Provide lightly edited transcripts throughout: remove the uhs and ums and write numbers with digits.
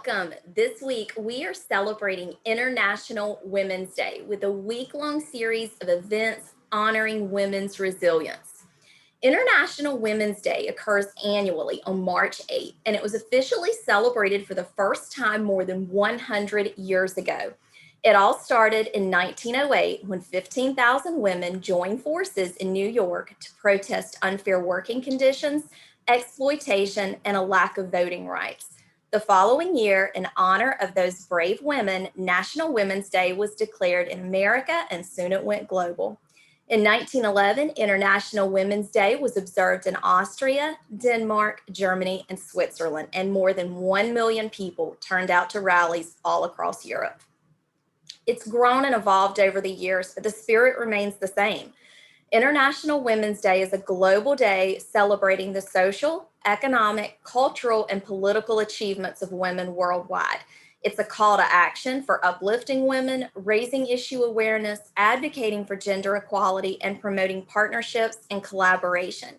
welcome. This week, we are celebrating International Women's Day with a week-long series of events honoring women's resilience. International Women's Day occurs annually on March 8th, and it was officially celebrated for the first time more than 100 years ago. It all started in 1908 when 15,000 women joined forces in New York to protest unfair working conditions, exploitation, and a lack of voting rights. The following year, in honor of those brave women, National Women's Day was declared in America, and soon it went global. In 1911, International Women's Day was observed in Austria, Denmark, Germany, and Switzerland, and more than 1 million people turned out to rallies all across Europe. It's grown and evolved over the years, but the spirit remains the same. International Women's Day is a global day celebrating the social, economic, cultural, and political achievements of women worldwide. It's a call to action for uplifting women, raising issue awareness, advocating for gender equality, and promoting partnerships and collaboration.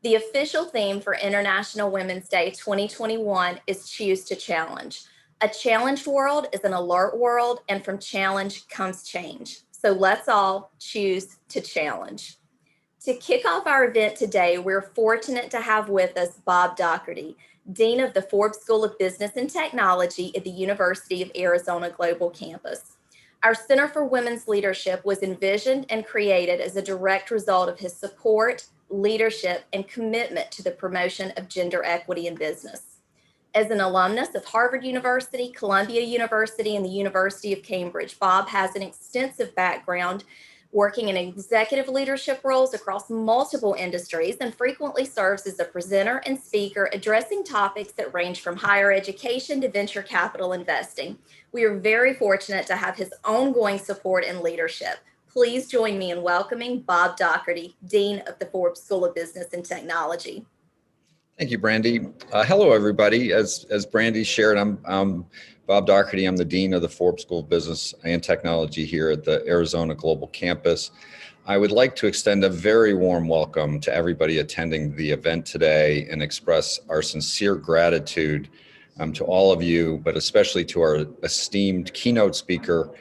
The official theme for International Women's Day 2021 is Choose to Challenge. A challenged world is an alert world, and from challenge comes change. So let's all choose to challenge. To kick off our event today, we're fortunate to have with us Bob Dougherty, Dean of the Forbes School of Business and Technology at the University of Arizona Global Campus. Our Center for Women's Leadership was envisioned and created as a direct result of his support, leadership, and commitment to the promotion of gender equity in business. As an alumnus of Harvard University, Columbia University, and the University of Cambridge, Bob has an extensive background working in executive leadership roles across multiple industries and frequently serves as a presenter and speaker addressing topics that range from higher education to venture capital investing. We are very fortunate to have his ongoing support and leadership. Please join me in welcoming Bob Dougherty, Dean of the Forbes School of Business and Technology. Thank you, Brandy. Hello, everybody. As Brandy shared, I'm Bob Dougherty. I'm the Dean of the Forbes School of Business and Technology here at the Arizona Global Campus. I would like to extend a very warm welcome to everybody attending the event today and express our sincere gratitude to all of you, but especially to our esteemed keynote speaker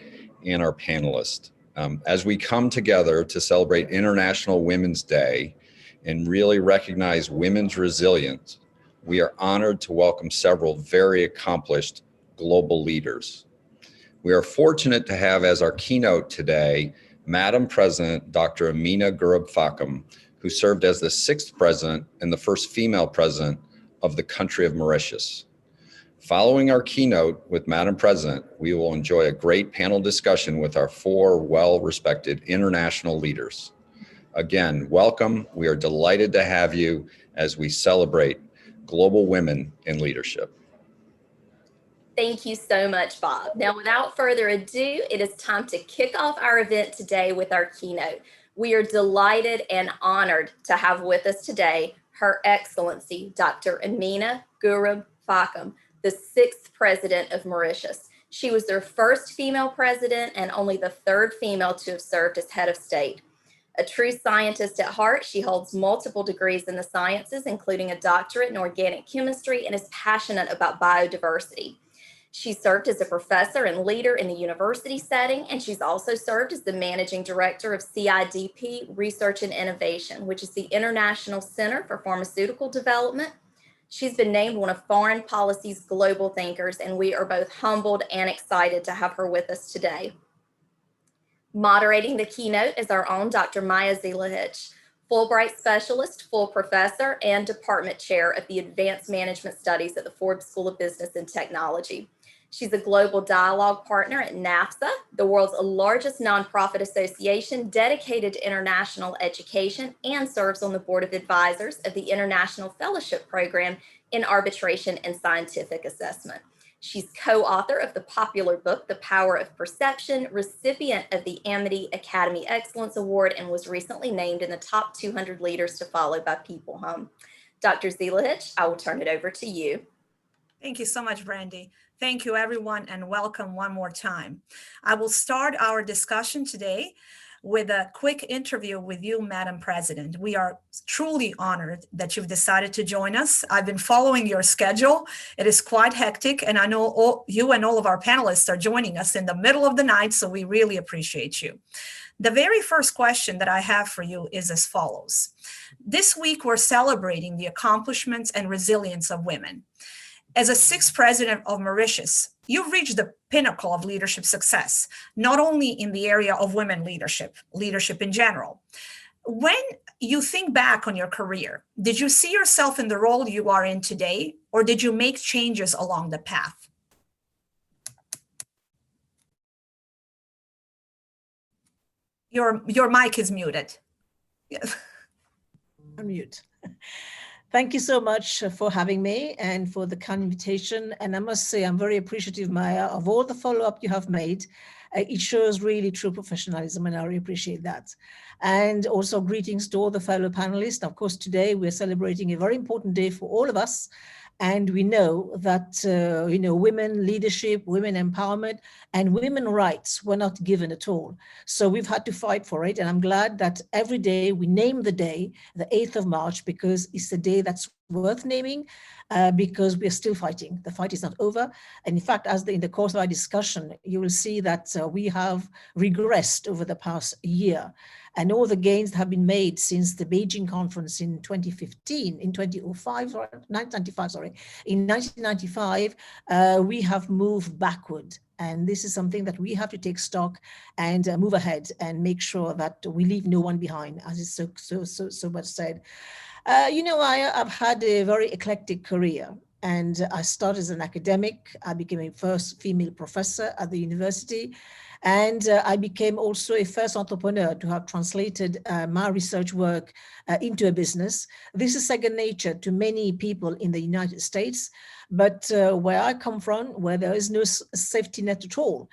and our panelists. As we come together to celebrate International Women's Day and really recognize women's resilience, we are honored to welcome several very accomplished global leaders. We are fortunate to have as our keynote today, Madam President, Dr. Amina Gurubhakam, who served as the 6th president and the first female president of the country of Mauritius. Following our keynote with Madam President, we will enjoy a great panel discussion with our 4 well-respected international leaders. Again, welcome. We are delighted to have you as we celebrate global women in leadership. Thank you so much, Bob. Now, without further ado, it is time to kick off our event today with our keynote. We are delighted and honored to have with us today Her Excellency, Dr. Amina Gurubhakam, the 6th president of Mauritius. She was their first female president and only the 3rd female to have served as head of state. A true scientist at heart, she holds multiple degrees in the sciences, including a doctorate in organic chemistry, and is passionate about biodiversity. She served as a professor and leader in the university setting, and she's also served as the managing director of CIDP Research and Innovation, which is the International Center for Pharmaceutical Development. She's been named one of foreign policy's global thinkers, and we are both humbled and excited to have her with us today. Moderating the keynote is our own Dr. Maya Zilahich, Fulbright Specialist, full professor, and department chair of the Advanced Management Studies at the Forbes School of Business and Technology. She's a global dialogue partner at NAFSA, the world's largest nonprofit association dedicated to international education, and serves on the board of advisors of the International Fellowship Program in Arbitration and Scientific Assessment. She's co-author of the popular book, The Power of Perception, recipient of the Amity Academy Excellence Award, and was recently named in the top 200 leaders to follow by People Home. Dr. Zilahich, I will turn it over to you. Thank you so much, Brandy. Thank you, everyone, and welcome one more time. I will start our discussion today with a quick interview with you, Madam President. We are truly honored that you've decided to join us. I've been following your schedule. It is quite hectic, and I know you and all of our panelists are joining us in the middle of the night, so we really appreciate you. The very first question that I have for you is as follows. This week, we're celebrating the accomplishments and resilience of women. As a sixth president of Mauritius, you've reached the pinnacle of leadership success, not only in the area of women leadership in general. When you think back on your career, did you see yourself in the role you are in today, or did you make changes along the path? Your mic is muted. Yes. Unmute. Thank you so much for having me and for the kind invitation. And I must say, I'm very appreciative, Maya, of all the follow-up you have made. It shows really true professionalism, and I really appreciate that. And also greetings to all the fellow panelists. Of course, today we're celebrating a very important day for all of us. And we know that, women leadership, women empowerment, and women rights were not given at all. So we've had to fight for it. And I'm glad that every day we name the day, the 8th of March, because it's a day that's worth naming, because we're still fighting. The fight is not over. And in fact, in the course of our discussion, you will see that we have regressed over the past year. And all the gains that have been made since the Beijing conference in 2015, in 1995, we have moved backward. And this is something that we have to take stock and move ahead and make sure that we leave no one behind, as is so much said. I've had a very eclectic career. And I started as an academic. I became a first female professor at the university. And I became also a first entrepreneur to have translated my research work into a business. This is second nature to many people in the United States. But where I come from, where there is no safety net at all,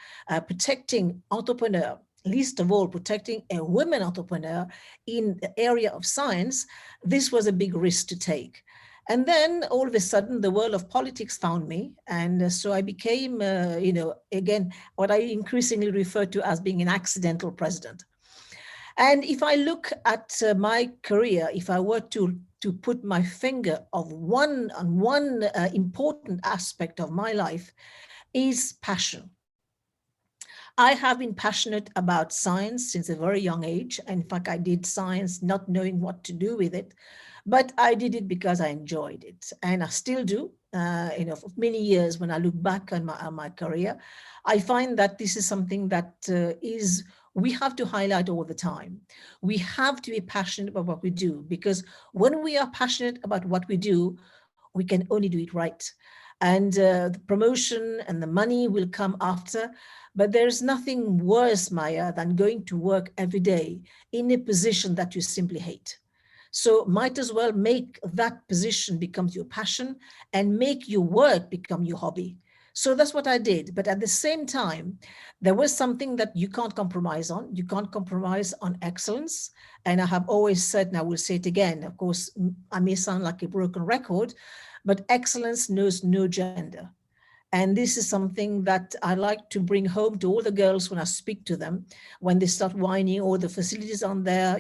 protecting entrepreneur, least of all protecting a women entrepreneur in the area of science, this was a big risk to take. And then all of a sudden, the world of politics found me. And so I became, again, what I increasingly refer to as being an accidental president. And if I look at my career, if I were to put my finger on one important aspect of my life, is passion. I have been passionate about science since a very young age. In fact, I did science not knowing what to do with it. But I did it because I enjoyed it, and I still do. For many years, when I look back on my career, I find that this is something that we have to highlight all the time. We have to be passionate about what we do, because when we are passionate about what we do, we can only do it right. And the promotion and the money will come after. But there's nothing worse, Maya, than going to work every day in a position that you simply hate. So might as well make that position become your passion and make your work become your hobby. So that's what I did. But at the same time, there was something that you can't compromise on. You can't compromise on excellence. And I have always said, and I will say it again, of course, I may sound like a broken record, but excellence knows no gender. And this is something that I like to bring home to all the girls when I speak to them, when they start whining, all the facilities on there,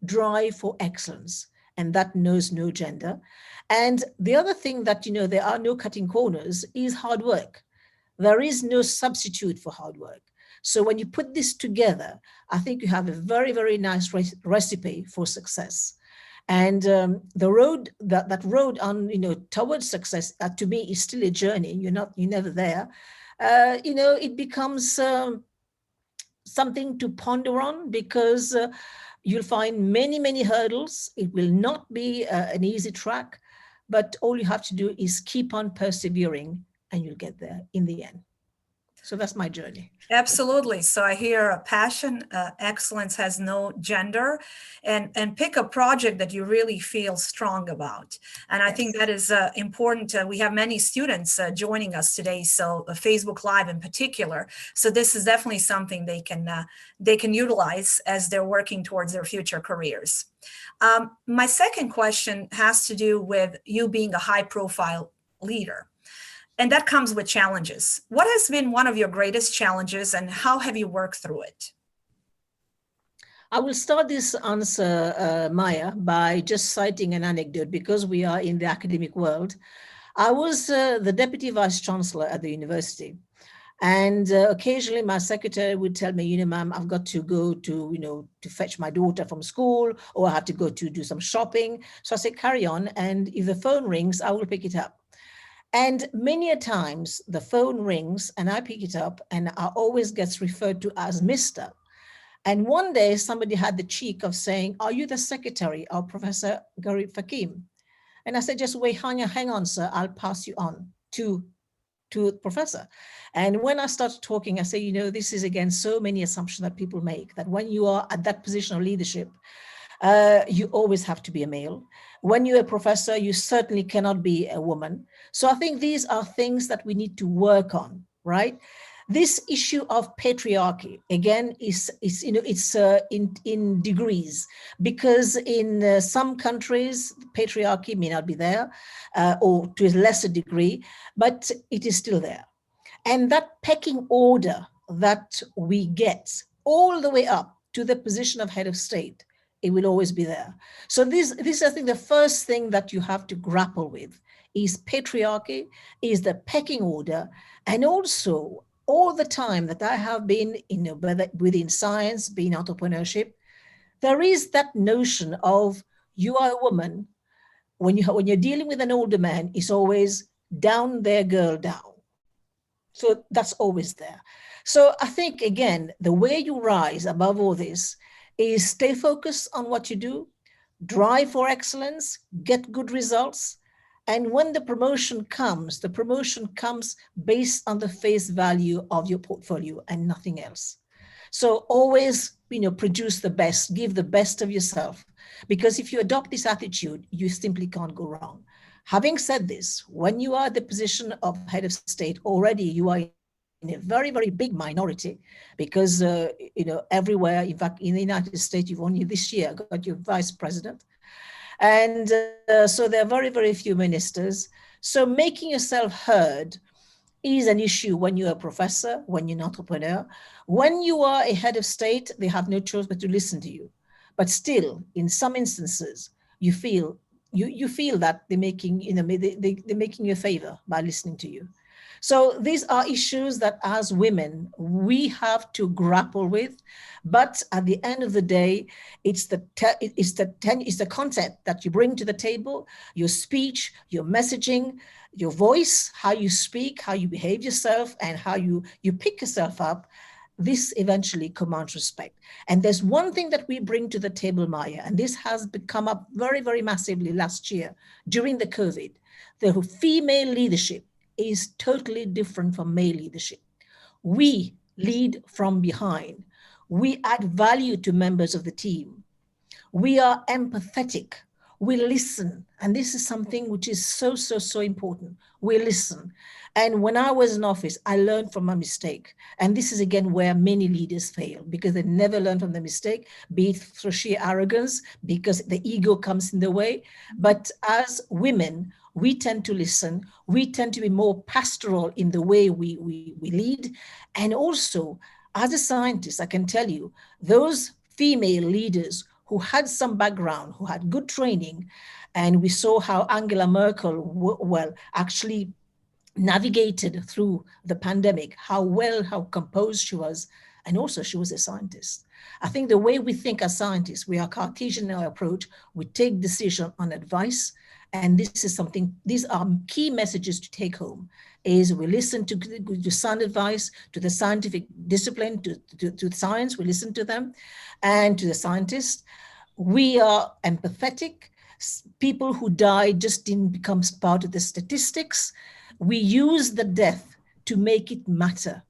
drive for excellence. And that knows no gender. And the other thing that, there are no cutting corners is hard work. There is no substitute for hard work. So when you put this together, I think you have a very, very nice recipe for success. And the road, that road on, towards success, to me is still a journey. You're never there. It becomes something to ponder on, because you'll find many, many hurdles. It will not be an easy track, but all you have to do is keep on persevering, and you'll get there in the end. So that's my journey. Absolutely. So I hear a passion, excellence has no gender, and pick a project that you really feel strong about. And I think that is important. We have many students joining us today, so Facebook Live in particular. So this is definitely something they can utilize as they're working towards their future careers. My second question has to do with you being a high-profile leader. And that comes with challenges. What has been one of your greatest challenges, and how have you worked through it? I will start this answer, Maya, by just citing an anecdote because we are in the academic world. I was the deputy vice chancellor at the university. And occasionally my secretary would tell me, ma'am, I've got to go to, to fetch my daughter from school, or I have to go to do some shopping. So I say, carry on. And if the phone rings, I will pick it up. And many a times the phone rings and I pick it up and I always gets referred to as Mr. And one day somebody had the cheek of saying, are you the secretary of Professor Gurubhakam? And I said, just wait, hang on, sir, I'll pass you on to the professor. And when I started talking, I say, this is again, so many assumptions that people make, that when you are at that position of leadership, you always have to be a male. When you're a professor, you certainly cannot be a woman. So I think these are things that we need to work on, right? This issue of patriarchy, again, is in degrees, because in some countries, patriarchy may not be there, or to a lesser degree, but it is still there. And that pecking order that we get all the way up to the position of head of state, it will always be there. So this I think the first thing that you have to grapple with is patriarchy, is the pecking order, and also all the time that I have been within science, being entrepreneurship, there is that notion of you are a woman. When you're dealing with an older man, it's always down there, girl, down. So that's always there. So I think, again, the way you rise above all this is stay focused on what you do, drive for excellence, get good results. And when the promotion comes based on the face value of your portfolio and nothing else. So always, produce the best, give the best of yourself. Because if you adopt this attitude, you simply can't go wrong. Having said this, when you are at the position of head of state, already you are in a very, very big minority, because, everywhere, in fact, in the United States, you've only this year got your vice president. And so there are very, very few ministers. So making yourself heard is an issue when you're a professor, when you're an entrepreneur. When you are a head of state, they have no choice but to listen to you. But still, in some instances, you feel that they're making, they're making you a favor by listening to you. So these are issues that as women, we have to grapple with. But at the end of the day, it's the content that you bring to the table, your speech, your messaging, your voice, how you speak, how you behave yourself, and how you pick yourself up. This eventually commands respect. And there's one thing that we bring to the table, Maya, and this has come up very, very massively last year during the COVID. The female leadership is totally different from male leadership. We lead from behind. We add value to members of the team. We are empathetic. We listen. And this is something which is so, so, so important. We listen. And when I was in office, I learned from my mistake. And this is again where many leaders fail, because they never learn from the mistake, be it through sheer arrogance, because the ego comes in the way. But as women, we tend to listen. We tend to be more pastoral in the way we lead. And also, as a scientist, I can tell you, those female leaders who had some background, who had good training, and we saw how Angela Merkel, actually navigated through the pandemic, how composed she was, and also she was a scientist. I think the way we think as scientists, we are Cartesian in our approach, we take decision on advice, and these are key messages to take home, is we listen to sound advice, to the scientific discipline, to science, we listen to them, and to the scientists. We are empathetic. People who die just didn't become part of the statistics. We use the death to make it matter.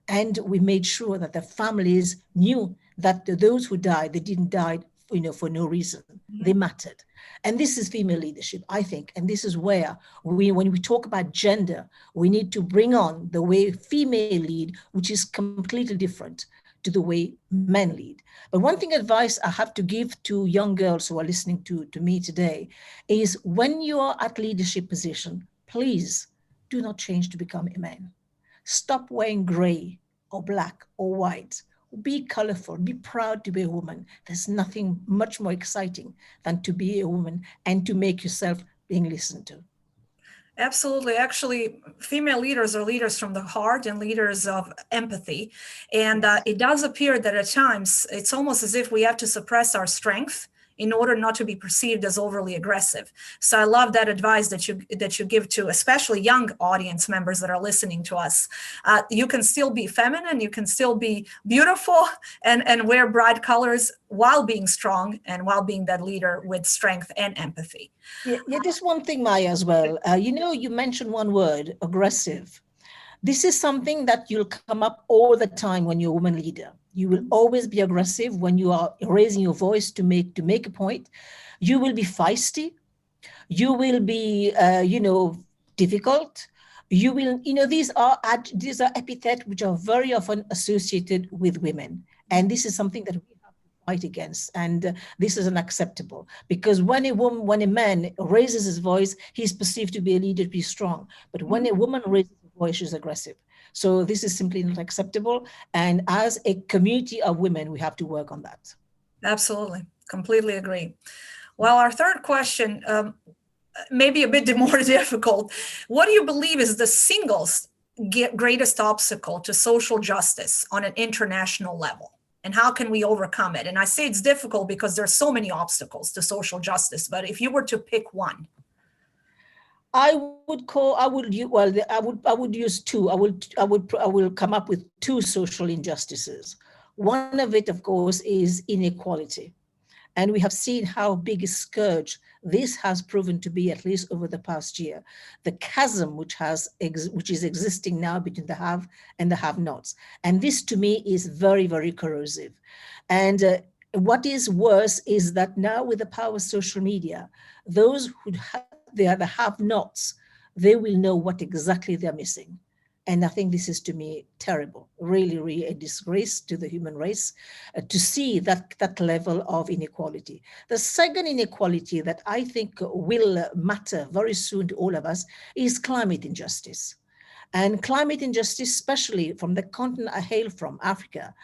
And we made sure that the families knew that those who died, they didn't die for no reason. They mattered. And this is female leadership, I think. And this is where when we talk about gender, we need to bring on the way female lead, which is completely different to the way men lead. But one thing advice I have to give to young girls who are listening to me today is, when you are at leadership position, please do not change to become a man. Stop wearing gray or black or white. Be colorful, be proud to be a woman. There's nothing much more exciting than to be a woman and to make yourself being listened to. Absolutely. Actually, female leaders are leaders from the heart and leaders of empathy. And it does appear that at times it's almost as if we have to suppress our strength in order not to be perceived as overly aggressive. So I love that advice that you give to especially young audience members that are listening to us. You can still be feminine, you can still be beautiful and wear bright colors while being strong and while being that leader with strength and empathy. Yeah, just one thing, Maya, as well. You mentioned one word, aggressive. This is something that you'll come up all the time when you're a woman leader. You will always be aggressive when you are raising your voice to make a point. You will be feisty. You will be, difficult. You will, these are epithets which are very often associated with women. And this is something that we have to fight against. And this is unacceptable because when a man raises his voice, he's perceived to be a leader, to be strong. But when a woman raises her voice, she's aggressive. So this is simply not acceptable. And as a community of women, we have to work on that. Absolutely. Completely agree. Well, our third question, maybe a bit more difficult. What do you believe is the single greatest obstacle to social justice on an international level? And how can we overcome it? And I say it's difficult because there's so many obstacles to social justice. But if you were to pick one, I would use two. I will come up with two social injustices. One of it, of course, is inequality. And we have seen how big a scourge this has proven to be, at least over the past year. The chasm which is existing now between the have and the have-nots. And this, to me, is very, very corrosive. And what is worse is that now with the power of social media, those who they are the have-nots, they will know what exactly they're missing. And I think this is, to me, terrible, really, really a disgrace to the human race to see that level of inequality. The second inequality that I think will matter very soon to all of us is climate injustice. And climate injustice, especially from the continent I hail from, Africa,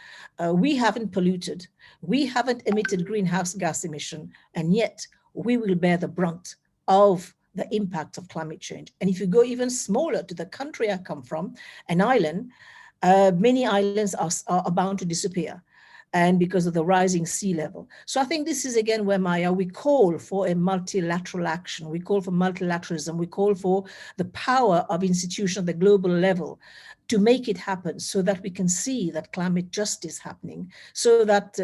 we haven't polluted, we haven't emitted greenhouse gas emission, and yet we will bear the brunt of the impact of climate change. And if you go even smaller to the country I come from, an island, many islands are bound to disappear, and because of the rising sea level. So I think this is again where, Maya, we call for a multilateral action. We call for multilateralism. We call for the power of institutions at the global level to make it happen so that we can see that climate justice happening, so that,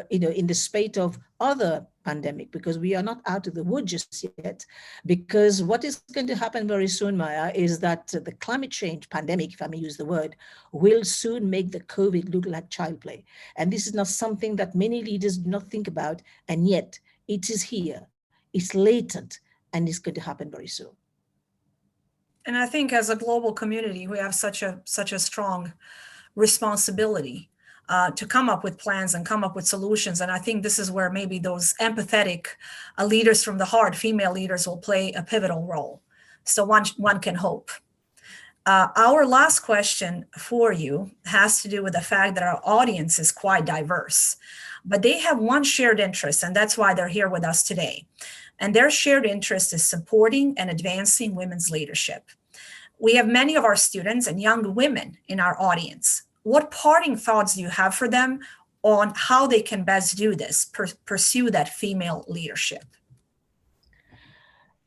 in the spate of other pandemic, because we are not out of the woods just yet, because what is going to happen very soon, Maya, is that the climate change pandemic, if I may use the word, will soon make the COVID look like child play. And this is not something that many leaders do not think about, and yet it is here, it's latent, and it's going to happen very soon. And I think as a global community, we have such a strong responsibility to come up with plans and come up with solutions. And I think this is where maybe those empathetic leaders from the heart, female leaders, will play a pivotal role. So one can hope. Our last question for you has to do with the fact that our audience is quite diverse, but they have one shared interest, and that's why they're here with us today. And their shared interest is supporting and advancing women's leadership. We have many of our students and young women in our audience. What parting thoughts do you have for them on how they can best do this, pursue that female leadership?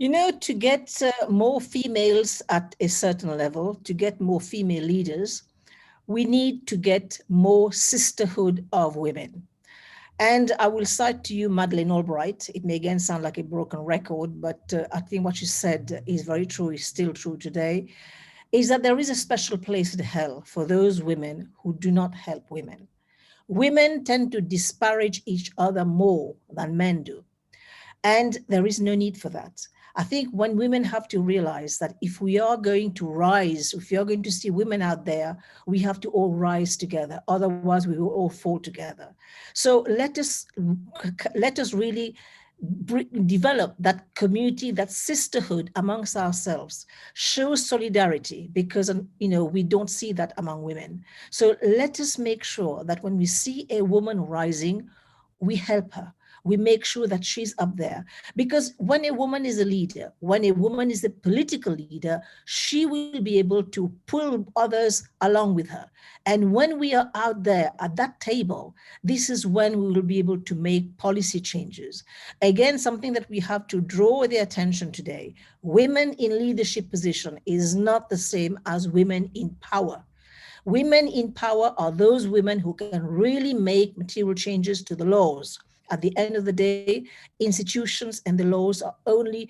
To get more females at a certain level, to get more female leaders, we need to get more sisterhood of women. And I will cite to you Madeleine Albright. It may again sound like a broken record, but I think what she said is very true, is still true today, is that there is a special place in hell for those women who do not help women. Women tend to disparage each other more than men do. And there is no need for that. I think when women have to realize that if we are going to rise, if we are going to see women out there, we have to all rise together. Otherwise, we will all fall together. So let us really develop that community, that sisterhood amongst ourselves, show solidarity, because we don't see that among women. So let us make sure that when we see a woman rising, we help her. We make sure that she's up there, because when a woman is a leader, when a woman is a political leader, she will be able to pull others along with her. And when we are out there at that table, this is when we will be able to make policy changes. Again, something that we have to draw the attention today: women in leadership position is not the same as women in power. Women in power are those women who can really make material changes to the laws. At the end of the day, institutions and the laws are only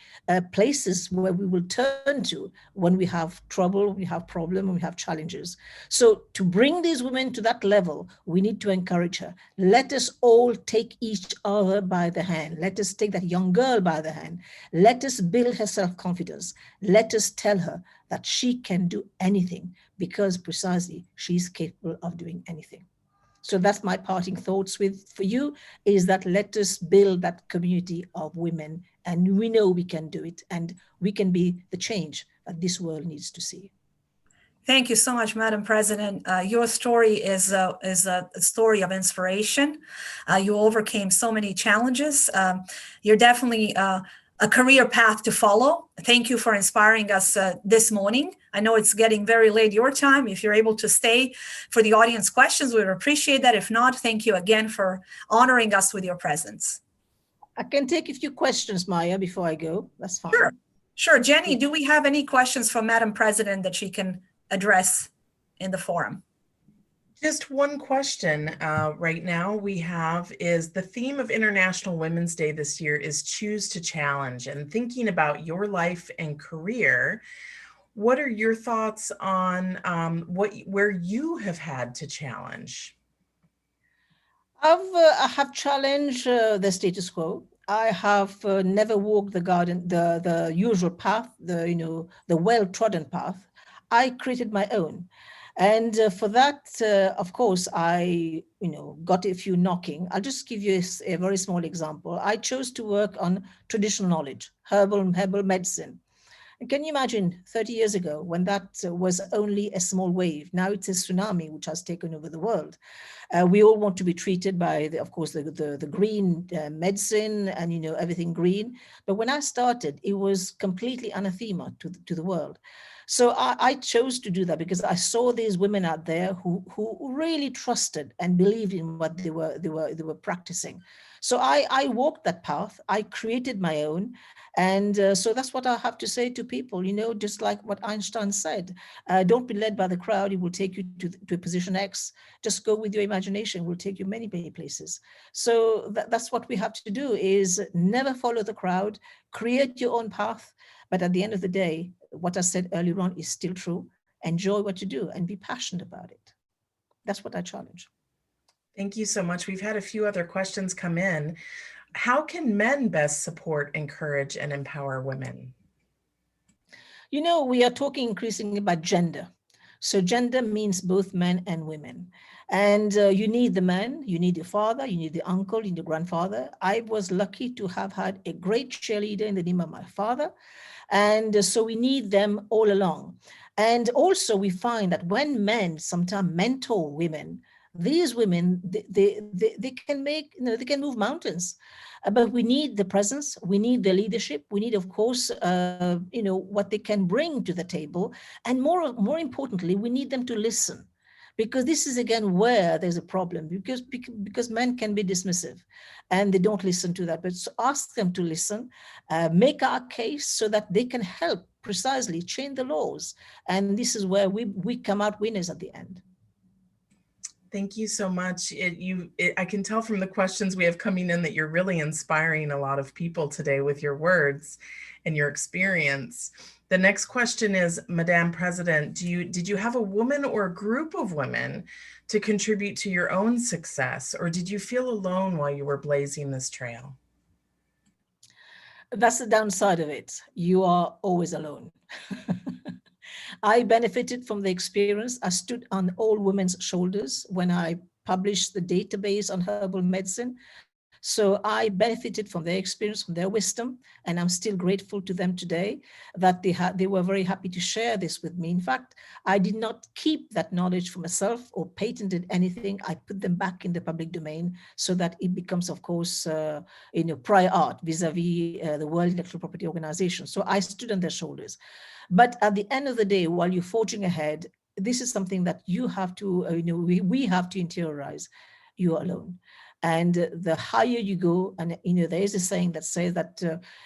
places where we will turn to when we have trouble, we have problems, we have challenges. So to bring these women to that level, we need to encourage her. Let us all take each other by the hand. Let us take that young girl by the hand. Let us build her self-confidence. Let us tell her that she can do anything, because precisely she's capable of doing anything. So that's my parting thoughts for you, is that let us build that community of women, and we know we can do it, and we can be the change that this world needs to see. Thank you so much, Madam President. Your story is a story of inspiration. You overcame so many challenges. You're definitely a career path to follow. Thank you for inspiring us this morning. I know it's getting very late your time. If you're able to stay for the audience questions, we would appreciate that. If not, thank you again for honoring us with your presence. I can take a few questions, Maya, before I go. That's fine. Sure. Jenny, do we have any questions from Madam President that she can address in the forum? Just one question right now we have is the theme of International Women's Day this year is Choose to Challenge. And thinking about your life and career, what are your thoughts on where you have had to challenge? I have challenged the status quo. I have never walked the usual path, the well-trodden path. I created my own. And for that, of course, I got a few knocking. I'll just give you a very small example. I chose to work on traditional knowledge, herbal medicine. And can you imagine 30 years ago when that was only a small wave? Now it's a tsunami which has taken over the world. We all want to be treated by, of course, the green medicine and everything green. But when I started, it was completely anathema to the world. So I chose to do that because I saw these women out there who really trusted and believed in what they were practicing. So I walked that path. I created my own. And so that's what I have to say to people, just like what Einstein said, don't be led by the crowd. It will take you to a position X. Just go with your imagination. It will take you many, many places. So that's what we have to do, is never follow the crowd, create your own path. But at the end of the day, what I said earlier on is still true. Enjoy what you do and be passionate about it. That's what I challenge. Thank you so much. We've had a few other questions come in. How can men best support, encourage, and empower women? We are talking increasingly about gender. So gender means both men and women. And you need the man, you need your father, you need the uncle, you need the grandfather. I was lucky to have had a great cheerleader in the name of my father. And so we need them all along. And also we find that when men sometimes mentor women, these women, they can make, they can move mountains. But we need the presence, we need the leadership, we need, of course, what they can bring to the table. And more importantly, we need them to listen. Because this is, again, where there's a problem, because men can be dismissive and they don't listen to that. But so ask them to listen, make our case so that they can help precisely change the laws. And this is where we come out winners at the end. Thank you so much. I can tell from the questions we have coming in that you're really inspiring a lot of people today with your words and your experience. The next question is, Madame President, did you have a woman or a group of women to contribute to your own success, or did you feel alone while you were blazing this trail? That's the downside of it. You are always alone. I benefited from the experience. I stood on all women's shoulders when I published the database on herbal medicine. So I benefited from their experience, from their wisdom, and I'm still grateful to them today that they were very happy to share this with me. In fact, I did not keep that knowledge for myself or patented anything. I put them back in the public domain so that it becomes, of course, prior art vis-a-vis the World Intellectual Property Organization. So I stood on their shoulders. But at the end of the day, while you're forging ahead, this is something that you have to, we have to interiorize. You are alone. And the higher you go, and there is a saying that says that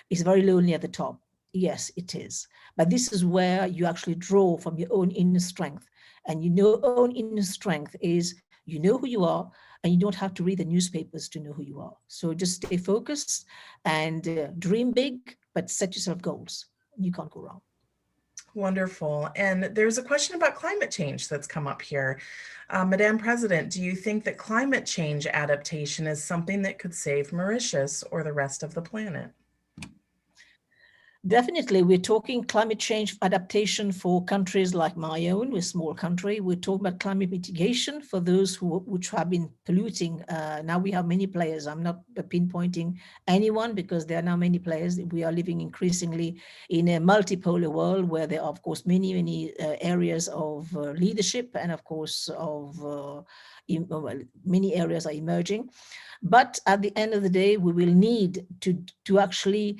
it's very lonely at the top. Yes, it is. But this is where you actually draw from your own inner strength. And your own inner strength is you know who you are, and you don't have to read the newspapers to know who you are. So just stay focused and dream big, but set yourself goals. You can't go wrong. Wonderful. And there's a question about climate change that's come up here. Madam President, do you think that climate change adaptation is something that could save Mauritius or the rest of the planet? Definitely, we're talking climate change adaptation for countries like my own, we're a small country. We're talking about climate mitigation for those which have been polluting. Now we have many players. I'm not pinpointing anyone because there are now many players. We are living increasingly in a multipolar world where there are, of course, many areas of leadership, and of course of many areas are emerging. But at the end of the day, we will need to actually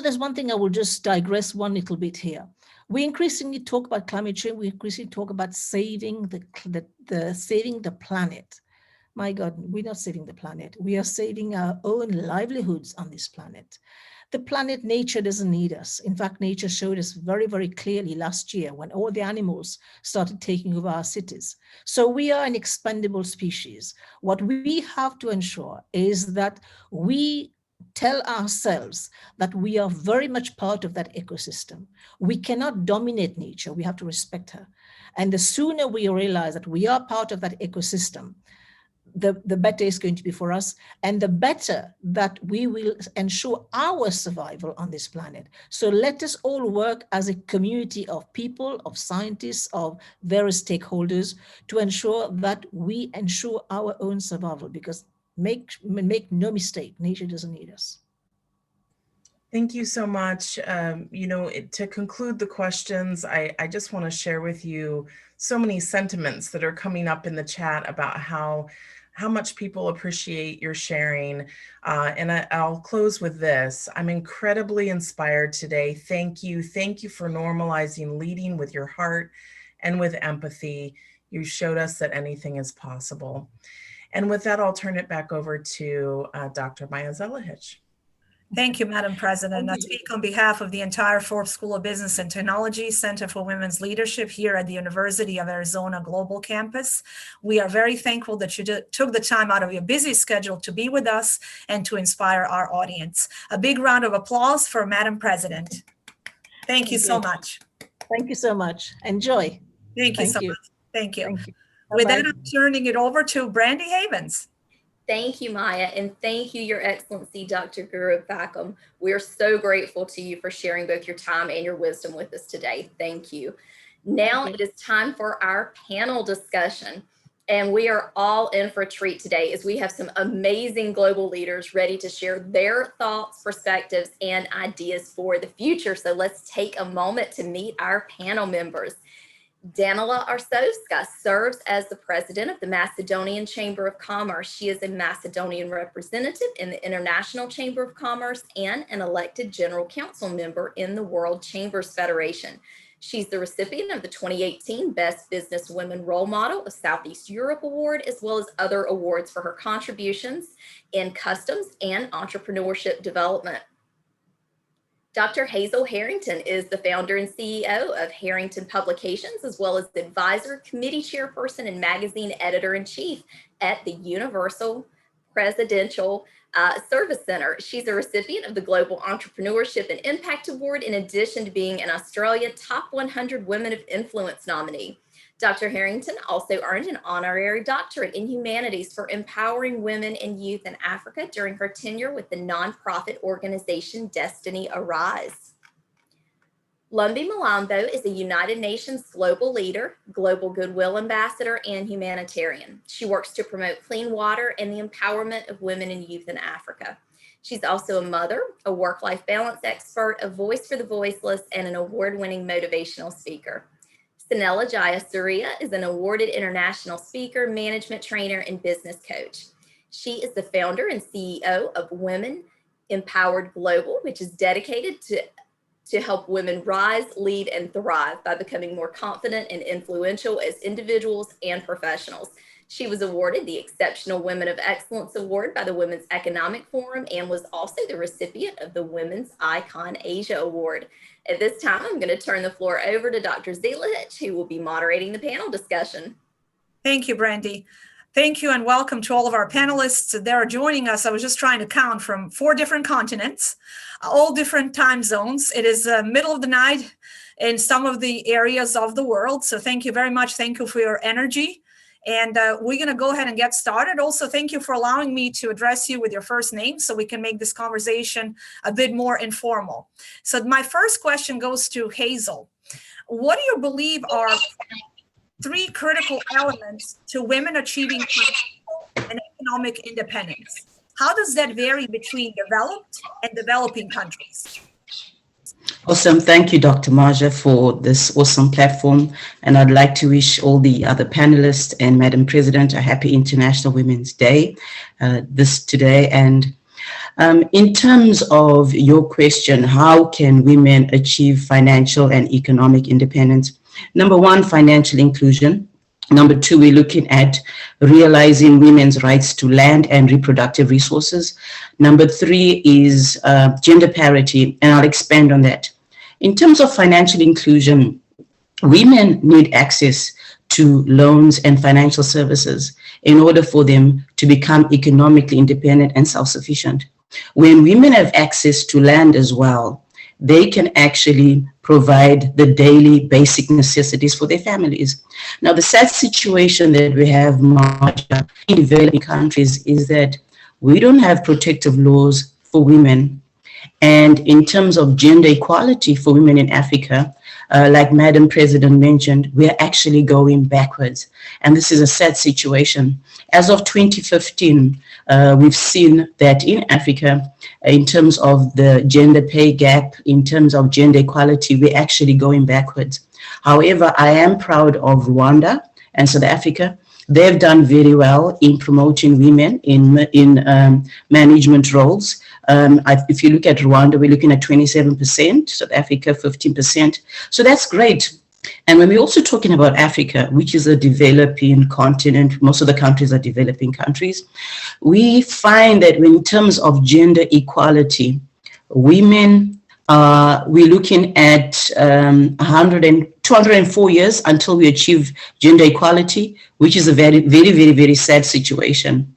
there's one thing I will just digress one little bit here. We increasingly talk about climate change. We increasingly talk about saving the planet. My God, we're not saving the planet. We are saving our own livelihoods on this planet. The planet, nature doesn't need us. In fact, nature showed us very, very clearly last year when all the animals started taking over our cities. So we are an expendable species. What we have to ensure is that we tell ourselves that we are very much part of that ecosystem. We cannot dominate nature. We have to respect her. And the sooner we realize that we are part of that ecosystem, the better it's going to be for us, and the better that we will ensure our survival on this planet. So let us all work as a community of people, of scientists, of various stakeholders to ensure that we ensure our own survival, because make no mistake, nature doesn't need us. Thank you so much. To conclude the questions, I just want to share with you so many sentiments that are coming up in the chat about how much people appreciate your sharing. And I'll close with this. I'm incredibly inspired today. Thank you. Thank you for normalizing leading with your heart and with empathy. You showed us that anything is possible. And with that, I'll turn it back over to Dr. Maya Zelihich. Thank you, Madam President. I speak on behalf of the entire Forbes School of Business and Technology Center for Women's Leadership here at the University of Arizona Global Campus. We are very thankful that you took the time out of your busy schedule to be with us and to inspire our audience. A big round of applause for Madam President. Thank you so much. Thank you so much. Enjoy. Thank you so much. Thank you. Thank you. With that, I'm turning it over to Brandy Havens. Thank you, Maya, and thank you, Your Excellency, Dr. Gurubhakam. We're so grateful to you for sharing both your time and your wisdom with us today. Thank you. Now it is time for our panel discussion, and we are all in for a treat today as we have some amazing global leaders ready to share their thoughts, perspectives, and ideas for the future. So let's take a moment to meet our panel members. Danila Arsovska serves as the president of the Macedonian Chamber of Commerce. She is a Macedonian representative in the International Chamber of Commerce and an elected general council member in the World Chambers Federation. She's the recipient of the 2018 Best Business Women Role Model of Southeast Europe Award, as well as other awards for her contributions in customs and entrepreneurship development. Dr. Hazel Harrington is the founder and CEO of Harrington Publications, as well as the advisor, committee chairperson, and magazine editor-in-chief at the Universal Presidential Service Center. She's a recipient of the Global Entrepreneurship and Impact Award, in addition to being an Australia Top 100 Women of Influence nominee. Dr. Harrington also earned an honorary doctorate in humanities for empowering women and youth in Africa during her tenure with the nonprofit organization Destiny Arise. Lumbi Malambo is a United Nations global leader, global goodwill ambassador, and humanitarian. She works to promote clean water and the empowerment of women and youth in Africa. She's also a mother, a work-life balance expert, a voice for the voiceless, and an award-winning motivational speaker. Cinella Jayasuriya is an awarded international speaker, management trainer, and business coach. She is the founder and CEO of Women Empowered Global, which is dedicated to help women rise, lead, and thrive by becoming more confident and influential as individuals and professionals. She was awarded the Exceptional Women of Excellence Award by the Women's Economic Forum and was also the recipient of the Women's Icon Asia Award. At this time, I'm going to turn the floor over to Dr. Zelahich, who will be moderating the panel discussion. Thank you, Brandy. Thank you and welcome to all of our panelists that are joining us. I was just trying to count from 4 different continents, all different time zones. It is middle of the night in some of the areas of the world. So thank you very much. Thank you for your energy. And we're going to go ahead and get started. Also, thank you for allowing me to address you with your first name so we can make this conversation a bit more informal. So my first question goes to Hazel. What do you believe are 3 critical elements to women achieving financial and economic independence? How does that vary between developed and developing countries? Awesome. Thank you, Dr. Marja, for this awesome platform. And I'd like to wish all the other panelists and Madam President a happy International Women's Day today. And in terms of your question, how can women achieve financial and economic independence? Number 1, financial inclusion. Number 2, we're looking at realizing women's rights to land and reproductive resources. Number 3 is gender parity, and I'll expand on that. In terms of financial inclusion, women need access to loans and financial services in order for them to become economically independent and self-sufficient. When women have access to land as well, they can actually provide the daily basic necessities for their families. Now, the sad situation that we have in developing countries is that we don't have protective laws for women. And in terms of gender equality for women in Africa, like Madam President mentioned, we're actually going backwards. And this is a sad situation. As of 2015, we've seen that in Africa, in terms of the gender pay gap, in terms of gender equality, we're actually going backwards. However, I am proud of Rwanda and South Africa. They've done very well in promoting women in management roles. If you look at Rwanda, we're looking at 27%, South Africa 15%. So that's great. And when we're also talking about Africa, which is a developing continent, most of the countries are developing countries, we find that in terms of gender equality, women, we're looking at 204 years until we achieve gender equality, which is a very, very, very, very sad situation.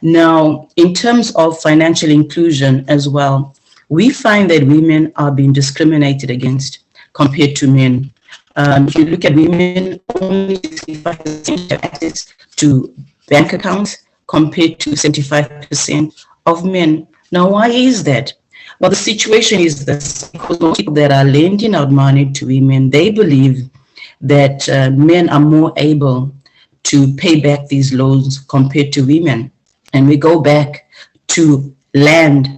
Now, in terms of financial inclusion as well, we find that women are being discriminated against compared to men. If you look at women, only 65% have access to bank accounts compared to 75% of men. Now, why is that? Well, the situation is this, because most people that are lending out money to women, they believe that men are more able to pay back these loans compared to women. And we go back to land.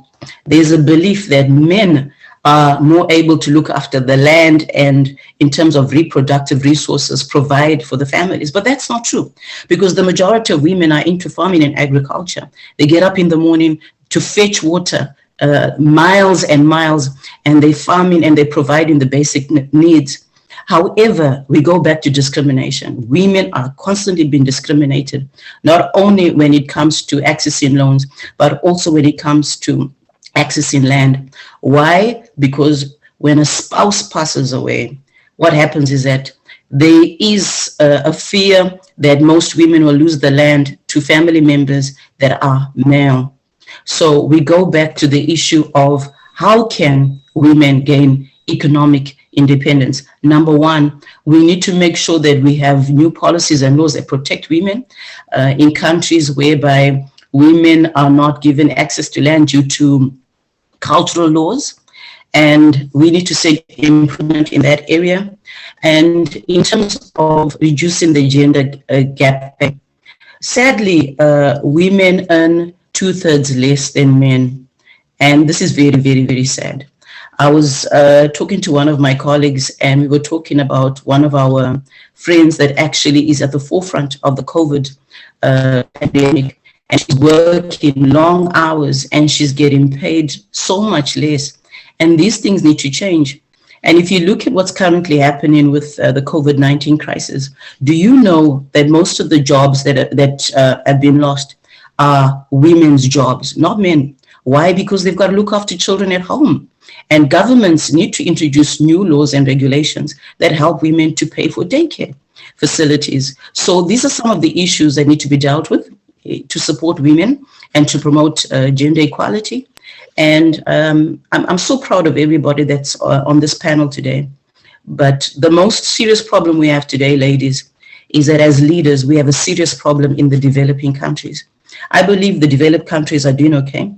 There's a belief that men are more able to look after the land and in terms of reproductive resources provide for the families. But that's not true, because the majority of women are into farming and agriculture. They get up in the morning to fetch water, miles and miles, and they're farming and they're providing the basic needs. However, we go back to discrimination. Women are constantly being discriminated, not only when it comes to accessing loans, but also when it comes to accessing land. Why? Because when a spouse passes away, what happens is that there is a fear that most women will lose the land to family members that are male. So we go back to the issue of how can women gain economic independence. Number 1, we need to make sure that we have new policies and laws that protect women in countries whereby women are not given access to land due to cultural laws. and we need to see improvement in that area. And in terms of reducing the gender gap, sadly, women earn 2/3 less than men. And this is very, very, very sad. I was talking to one of my colleagues, and we were talking about one of our friends that actually is at the forefront of the COVID pandemic, and she's working long hours and she's getting paid so much less. And these things need to change. And if you look at what's currently happening with the COVID-19 crisis, do you know that most of the jobs that have been lost are women's jobs, not men? Why? Because they've got to look after children at home. And governments need to introduce new laws and regulations that help women to pay for daycare facilities. So these are some of the issues that need to be dealt with to support women and to promote gender equality. And I'm so proud of everybody that's on this panel today. But the most serious problem we have today, ladies, is that as leaders, we have a serious problem in the developing countries. I believe the developed countries are doing okay.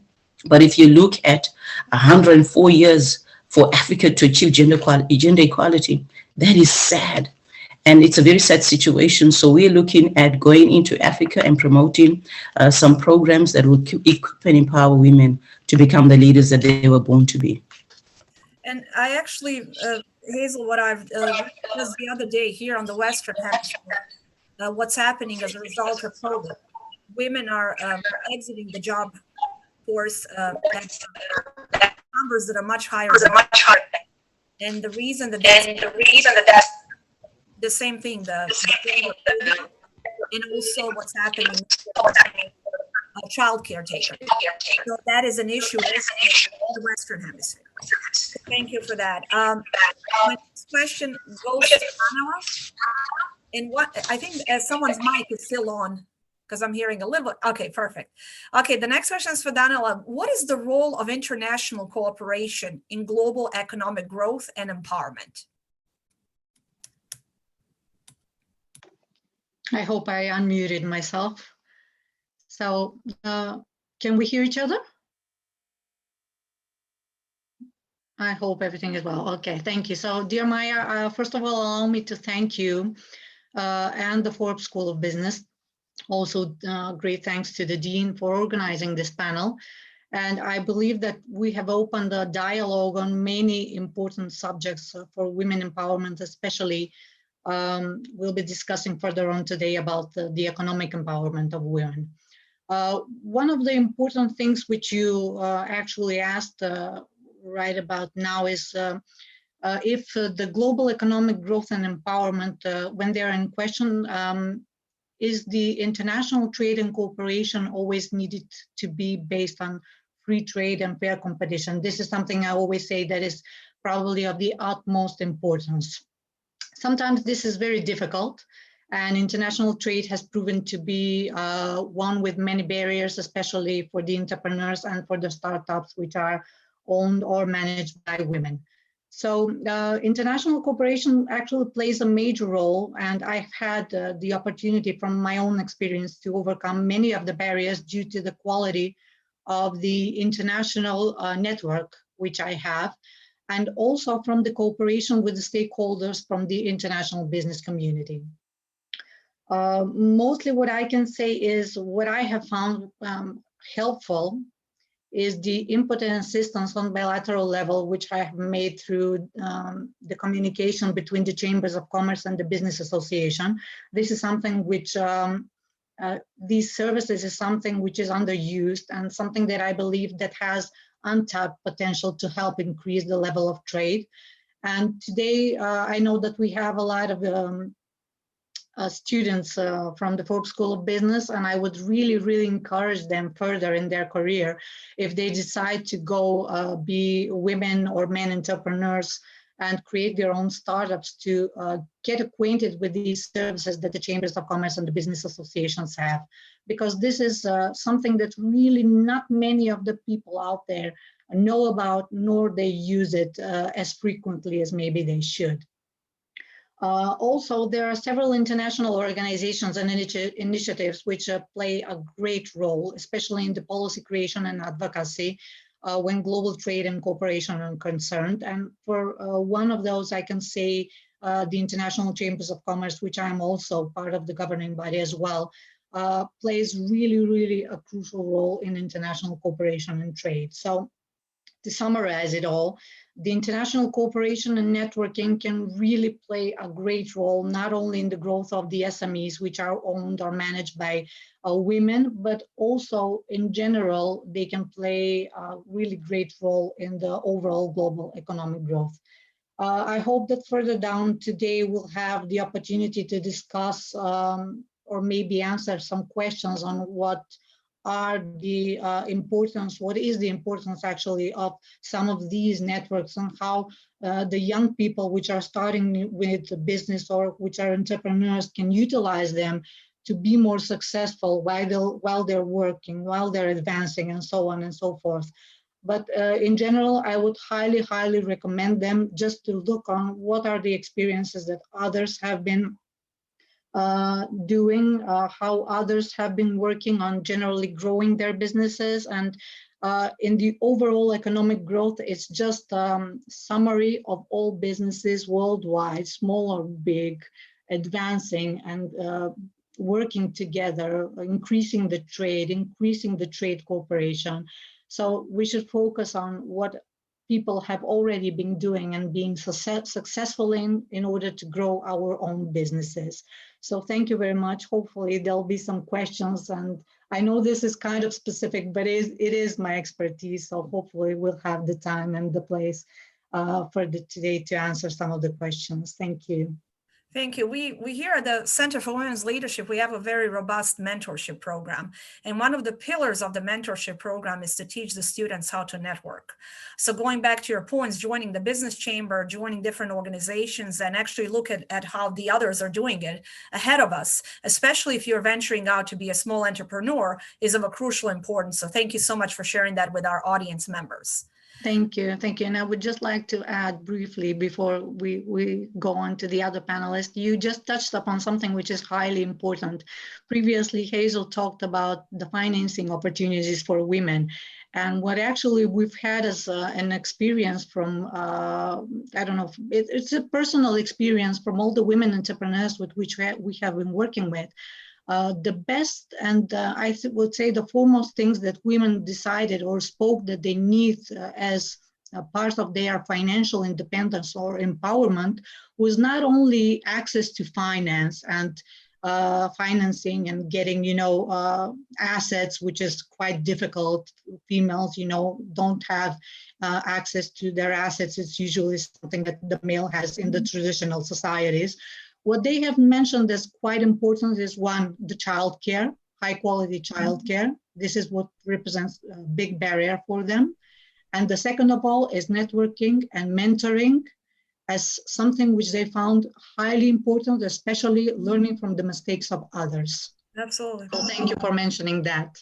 But if you look at 104 years for Africa to achieve gender equality, that is sad. And it's a very sad situation. So we're looking at going into Africa and promoting some programs that will equip and empower women to become the leaders that they were born to be. And I actually, Hazel, what I've was the other day here on the Western Hemisphere, what's happening as a result of COVID. Women are exiting the job force at numbers that are much higher. And the reason that that's the same thing, and also what's happening with child caretaker. So that is an issue in the Western Hemisphere. So thank you for that. My next question goes to Cinella. And what I think someone's mic is still on, because I'm hearing a little bit. Okay, perfect. Okay, the next question is for Daniela. What is the role of international cooperation in global economic growth and empowerment? I hope I unmuted myself. So can we hear each other? I hope everything is well. Okay, thank you. So dear Maya, first of all, allow me to thank you and the Forbes School of Business. Also, great thanks to the Dean for organizing this panel. And I believe that we have opened a dialogue on many important subjects for women empowerment, especially we'll be discussing further on today about the economic empowerment of women. One of the important things which you actually asked right about now is if the global economic growth and empowerment, when they're in question, is the international trade and cooperation always needed to be based on free trade and fair competition? This is something I always say that is probably of the utmost importance. Sometimes this is very difficult, and international trade has proven to be one with many barriers, especially for the entrepreneurs and for the startups which are owned or managed by women. So international cooperation actually plays a major role, and I've had the opportunity from my own experience to overcome many of the barriers due to the quality of the international network which I have, and also from the cooperation with the stakeholders from the international business community. Mostly what I can say is what I have found helpful is the input and assistance on bilateral level, which I have made through the communication between the Chambers of Commerce and the Business Association. This is something which, these services is something which is underused and something that I believe that has untapped potential to help increase the level of trade. And today, I know that we have a lot of students from the Forbes School of Business, and I would really, really encourage them further in their career if they decide to go be women or men entrepreneurs and create their own startups to get acquainted with these services that the Chambers of Commerce and the business associations have. Because this is something that really not many of the people out there know about, nor they use it as frequently as maybe they should. Also, there are several international organizations and initiatives which play a great role, especially in the policy creation and advocacy when global trade and cooperation are concerned. And for one of those, I can say the International Chambers of Commerce, which I'm also part of the governing body as well, plays really a crucial role in international cooperation and trade. So to summarize it all, the international cooperation and networking can really play a great role, not only in the growth of the SMEs, which are owned or managed by women, but also in general, they can play a really great role in the overall global economic growth. I hope that further down today, we'll have the opportunity to discuss or maybe answer some questions on what are the importance, what is the importance actually of some of these networks, and how the young people which are starting with a business or which are entrepreneurs can utilize them to be more successful while they're working, while they're advancing, and so on and so forth. But in general, I would highly recommend them just to look on what are the experiences that others have been doing, how others have been working on generally growing their businesses. And in the overall economic growth, it's just summary of all businesses worldwide, small or big, advancing and working together, increasing the trade cooperation. So we should focus on what people have already been doing and being successful in order to grow our own businesses. So thank you very much. Hopefully there'll be some questions, and I know this is kind of specific, but it is my expertise. So hopefully we'll have the time and the place for today to answer some of the questions. Thank you. Thank you. We here at the Center for Women's Leadership, we have a very robust mentorship program. And one of the pillars of the mentorship program is to teach the students how to network. So going back to your points, joining the business chamber, joining different organizations, and actually look at how the others are doing it ahead of us, especially if you're venturing out to be a small entrepreneur, is of a crucial importance. So thank you so much for sharing that with our audience members. Thank you. And I would just like to add briefly before we go on to the other panelists, you just touched upon something which is highly important. Previously, Hazel talked about the financing opportunities for women. And what actually we've had as an experience from, I don't know, it's a personal experience from all the women entrepreneurs with which we have been working with. The best and I would say the foremost things that women decided or spoke that they need as a part of their financial independence or empowerment was not only access to finance and financing and getting, assets, which is quite difficult. Females, don't have access to their assets. It's usually something that the male has in the traditional societies. What they have mentioned as quite important is one, the childcare, high quality childcare. This is what represents a big barrier for them. And the second of all is networking and mentoring as something which they found highly important, especially learning from the mistakes of others. Absolutely. So thank you for mentioning that.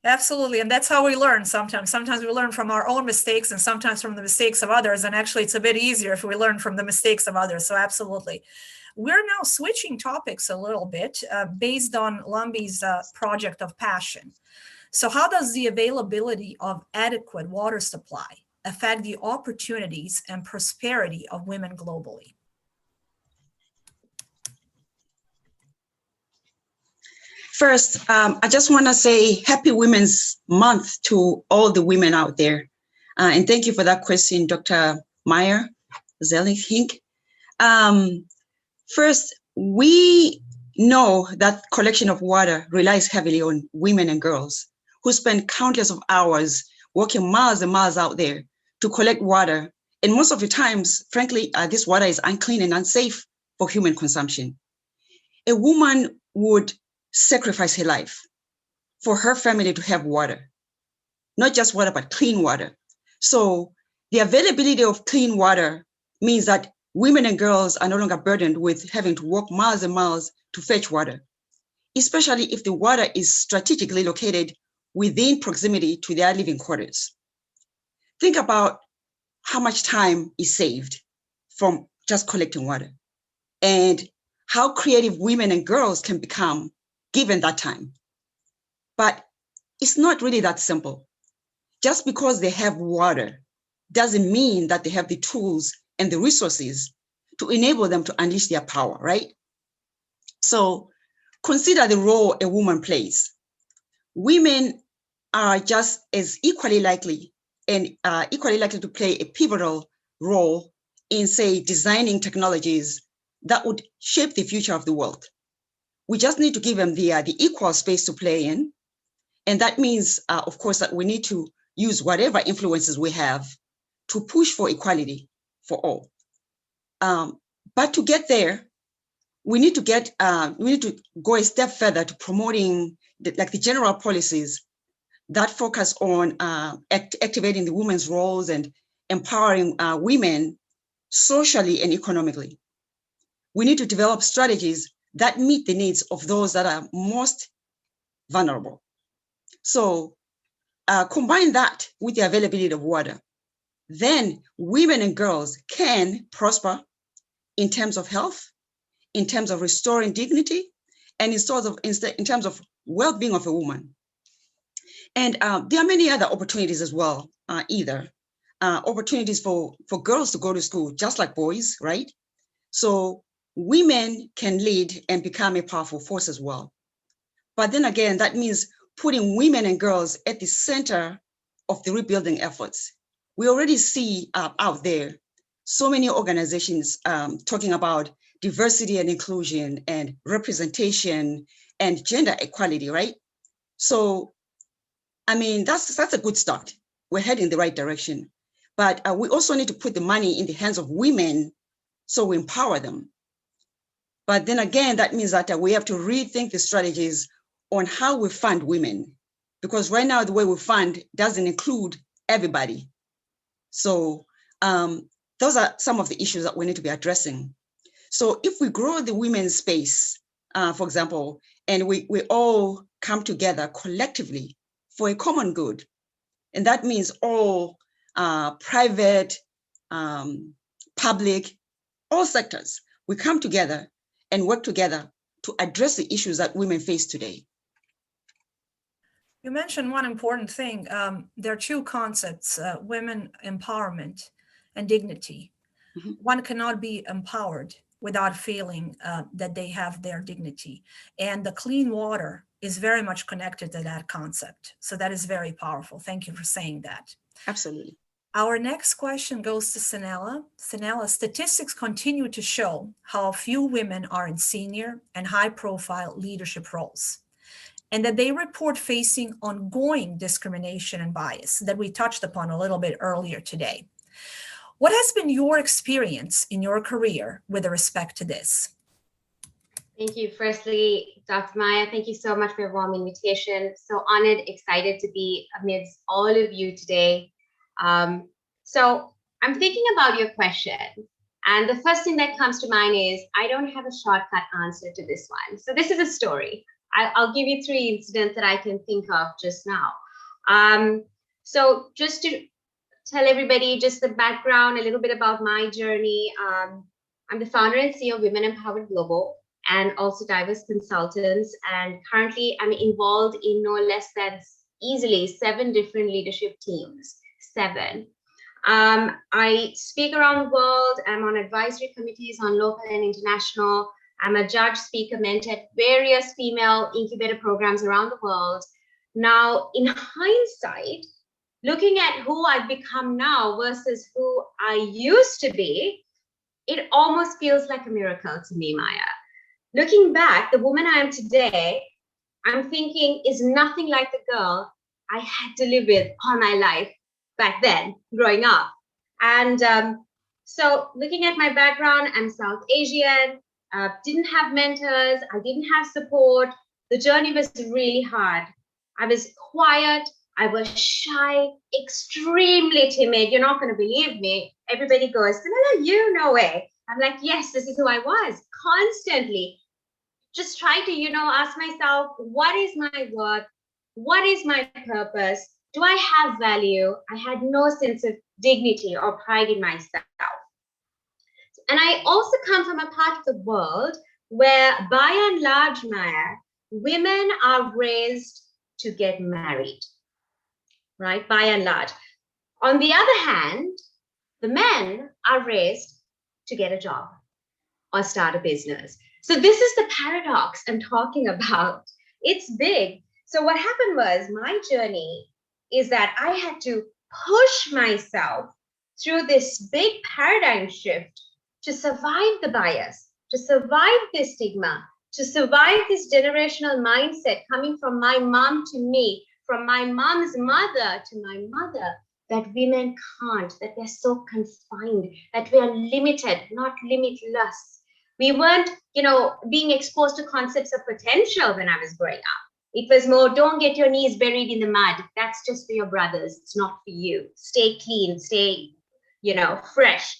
Absolutely. And that's how we learn sometimes. Sometimes we learn from our own mistakes and sometimes from the mistakes of others. And actually, it's a bit easier if we learn from the mistakes of others. So absolutely. We're now switching topics a little bit based on Lambi's project of passion. So how does the availability of adequate water supply affect the opportunities and prosperity of women globally? First, I just want to say Happy Women's Month to all the women out there. And thank you for that question, Dr. Meyer, Zelig-Hink. First, we know that collection of water relies heavily on women and girls who spend countless of hours walking miles and miles out there to collect water. And most of the times, frankly, this water is unclean and unsafe for human consumption. A woman would sacrifice her life for her family to have water, not just water, but clean water. So the availability of clean water means that women and girls are no longer burdened with having to walk miles and miles to fetch water, especially if the water is strategically located within proximity to their living quarters. Think about how much time is saved from just collecting water and how creative women and girls can become given that time. But it's not really that simple. just because they have water doesn't mean that they have the tools and the resources to enable them to unleash their power, right? So consider the role a woman plays. Women are just as equally likely to play a pivotal role in, say, designing technologies that would shape the future of the world. We just need to give them the equal space to play in. And that means, of course, that we need to use whatever influences we have to push for equality for all. But to get there, we need to go a step further to promoting the general policies that focus on activating the women's roles and empowering women socially and economically. We need to develop strategies that meet the needs of those that are most vulnerable. So combine that with the availability of water, then women and girls can prosper in terms of health, in terms of restoring dignity, and in terms of well-being of a woman. And there are many other opportunities as well, opportunities for girls to go to school, just like boys, right? So women can lead and become a powerful force as well. But then again, that means putting women and girls at the center of the rebuilding efforts. We already see out there so many organizations talking about diversity and inclusion and representation and gender equality, right? So, I mean, that's a good start. We're heading the right direction. But we also need to put the money in the hands of women so we empower them. But then again, that means that we have to rethink the strategies on how we fund women, because right now the way we fund doesn't include everybody. So those are some of the issues that we need to be addressing. So if we grow the women's space, for example, and we all come together collectively for a common good, and that means all private, public, all sectors, we come together and work together to address the issues that women face today. You mentioned one important thing. There are two concepts, women empowerment and dignity. Mm-hmm. One cannot be empowered without feeling that they have their dignity. And the clean water is very much connected to that concept. So that is very powerful. Thank you for saying that. Absolutely. Our next question goes to Cinella. Cinella, statistics continue to show how few women are in senior and high-profile leadership roles, and that they report facing ongoing discrimination and bias that we touched upon a little bit earlier today. What has been your experience in your career with respect to this? Thank you. Firstly, Dr. Maya, thank you so much for your warm invitation. So honored, excited to be amidst all of you today. So I'm thinking about your question, and the first thing that comes to mind is I don't have a shortcut answer to this one. So this is a story. I'll give you 3 incidents that I can think of just now. So just to tell everybody just the background, a little bit about my journey. I'm the founder and CEO of Women Empowered Global and also Diverse Consultants. And currently I'm involved in no less than easily 7 different leadership teams, 7. I speak around the world. I'm on advisory committees on local and international. I'm a judge, speaker, mentor at various female incubator programs around the world. Now, in hindsight, looking at who I've become now versus who I used to be, it almost feels like a miracle to me, Maya. Looking back, the woman I am today, I'm thinking is nothing like the girl I had to live with all my life back then, growing up. And so looking at my background, I'm South Asian, didn't have mentors, I didn't have support. The journey was really hard. I was quiet, I was shy, extremely timid. You're not going to believe me. Everybody goes, Cinella, you no way. I'm like, yes, this is who I was, constantly. Just try to, ask myself, what is my worth? What is my purpose? Do I have value? I had no sense of dignity or pride in myself. And I also come from a part of the world where, by and large, Maya, women are raised to get married. right? By and large. On the other hand, the men are raised to get a job or start a business. So this is the paradox I'm talking about. It's big. So what happened was, my journey is that I had to push myself through this big paradigm shift to survive the bias, to survive this stigma, to survive this generational mindset coming from my mom to me, from my mom's mother to my mother, that women can't, that we're so confined, that we are limited, not limitless. We weren't, being exposed to concepts of potential when I was growing up. It was more, don't get your knees buried in the mud. That's just for your brothers. It's not for you. Stay clean, stay, fresh.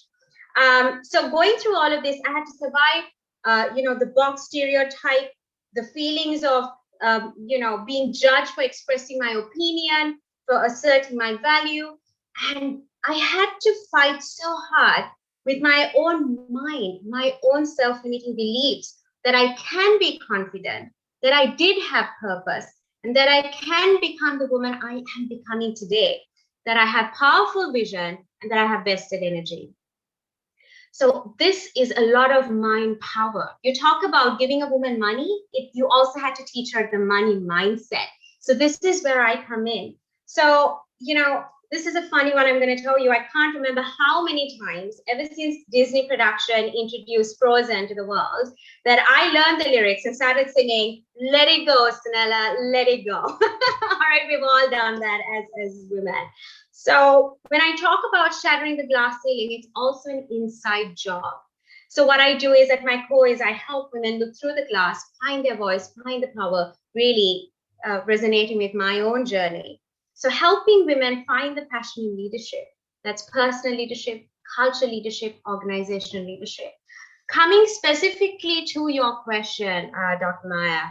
So going through all of this, I had to survive, the box stereotype, the feelings of, being judged for expressing my opinion, for asserting my value. And I had to fight so hard with my own mind, my own self-limiting beliefs, that I can be confident, that I did have purpose, and that I can become the woman I am becoming today, that I have powerful vision, and that I have vested energy. So this is a lot of mind power. You talk about giving a woman money, you also had to teach her the money mindset. So this is where I come in. So, this is a funny one I'm going to tell you. I can't remember how many times, ever since Disney production introduced Frozen to the world, that I learned the lyrics and started singing, "Let it go, Cinella, let it go." All right, we've all done that as women. So when I talk about shattering the glass ceiling, it's also an inside job. So what I do is, at my core, is I help women look through the glass, find their voice, find the power, really resonating with my own journey. So helping women find the passion in leadership. That's personal leadership, cultural leadership, organizational leadership. Coming specifically to your question, Dr. Maya,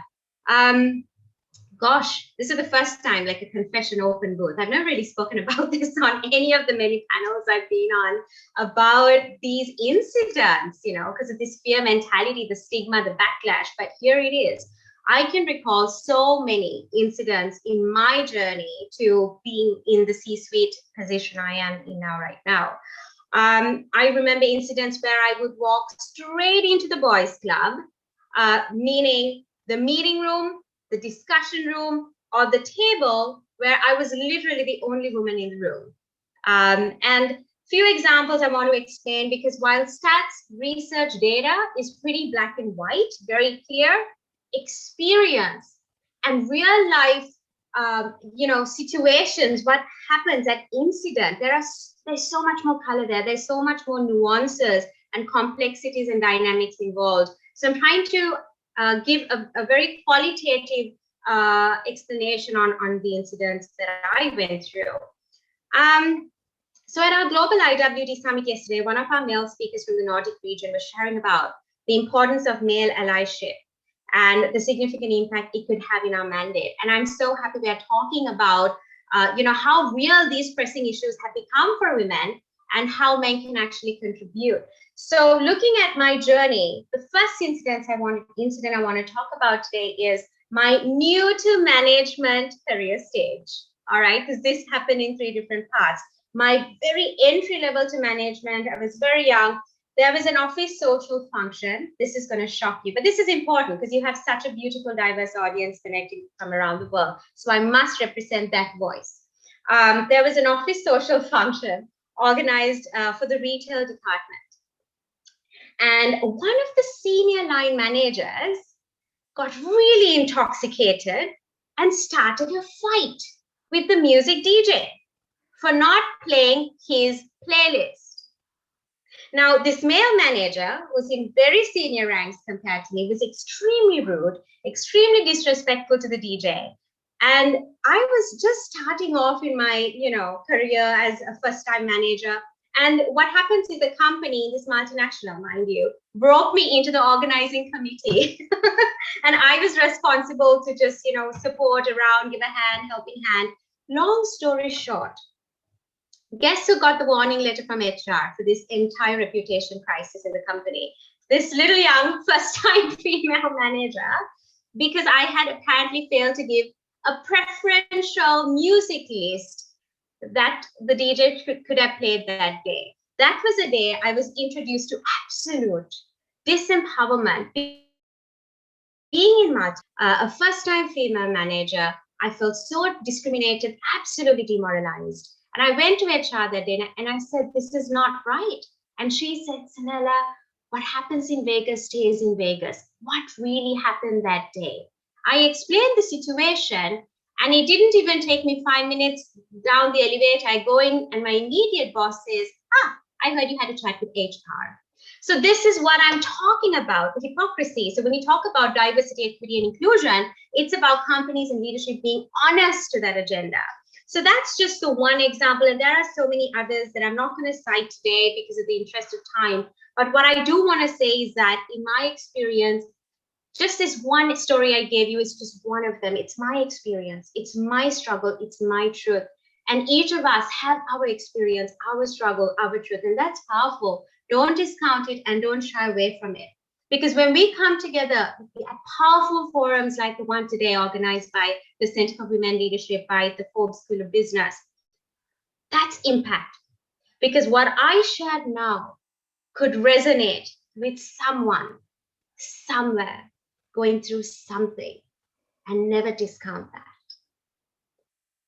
gosh, this is the first time, like a confession open booth. I've never really spoken about this on any of the many panels I've been on about these incidents, because of this fear mentality, the stigma, the backlash. But here it is. I can recall so many incidents in my journey to being in the C-suite position I am in right now. I remember incidents where I would walk straight into the boys' club, meaning the meeting room, the discussion room, or the table where I was literally the only woman in the room. And few examples I want to explain, because while stats research data is pretty black and white, very clear, experience and real life, situations, what happens at incident, there's so much more color there. There's so much more nuances and complexities and dynamics involved. So I'm trying to give a very qualitative explanation on the incidents that I went through. So at our Global IWD Summit yesterday, one of our male speakers from the Nordic region was sharing about the importance of male allyship and the significant impact it could have in our mandate. And I'm so happy we are talking about, how real these pressing issues have become for women and how men can actually contribute. So looking at my journey, the first incident I want to talk about today is my new to management career stage. All right, because this happened in 3 different parts. My very entry level to management, I was very young. There was an office social function. This is going to shock you, but this is important because you have such a beautiful, diverse audience connecting from around the world. So I must represent that voice. There was an office social function organized for the retail department. And one of the senior line managers got really intoxicated and started a fight with the music DJ for not playing his playlist. Now, this male manager was in very senior ranks compared to me, was extremely rude, extremely disrespectful to the DJ. And I was just starting off in my, career as a first-time manager. And what happens is the company, this multinational, mind you, brought me into the organizing committee. And I was responsible to just, support around, give a hand, helping hand. Long story short, guess who got the warning letter from HR for this entire reputation crisis in the company? This little young first-time female manager, because I had apparently failed to give a preferential music list that the DJ could have played that day. That was a day I was introduced to absolute disempowerment. Being in Mauritius, a first-time female manager, I felt so discriminated, absolutely demoralized. And I went to HR that day and I said, this is not right. And she said, Cinella, what happens in Vegas stays in Vegas. What really happened that day? I explained the situation, and it didn't even take me 5 minutes down the elevator. I go in and my immediate boss says, I heard you had a chat with HR. So this is what I'm talking about, the hypocrisy. So when we talk about diversity, equity, and inclusion, it's about companies and leadership being honest to that agenda. So that's just the one example. And there are so many others that I'm not going to cite today because of the interest of time. But what I do want to say is that in my experience, just this one story I gave you is just one of them. It's my experience. It's my struggle. It's my truth. And each of us have our experience, our struggle, our truth. And that's powerful. Don't discount it and don't shy away from it. Because when we come together at powerful forums like the one today organized by the Center for Women Leadership, by the Forbes School of Business, that's impact. Because what I shared now could resonate with someone, somewhere, going through something, and never discount that.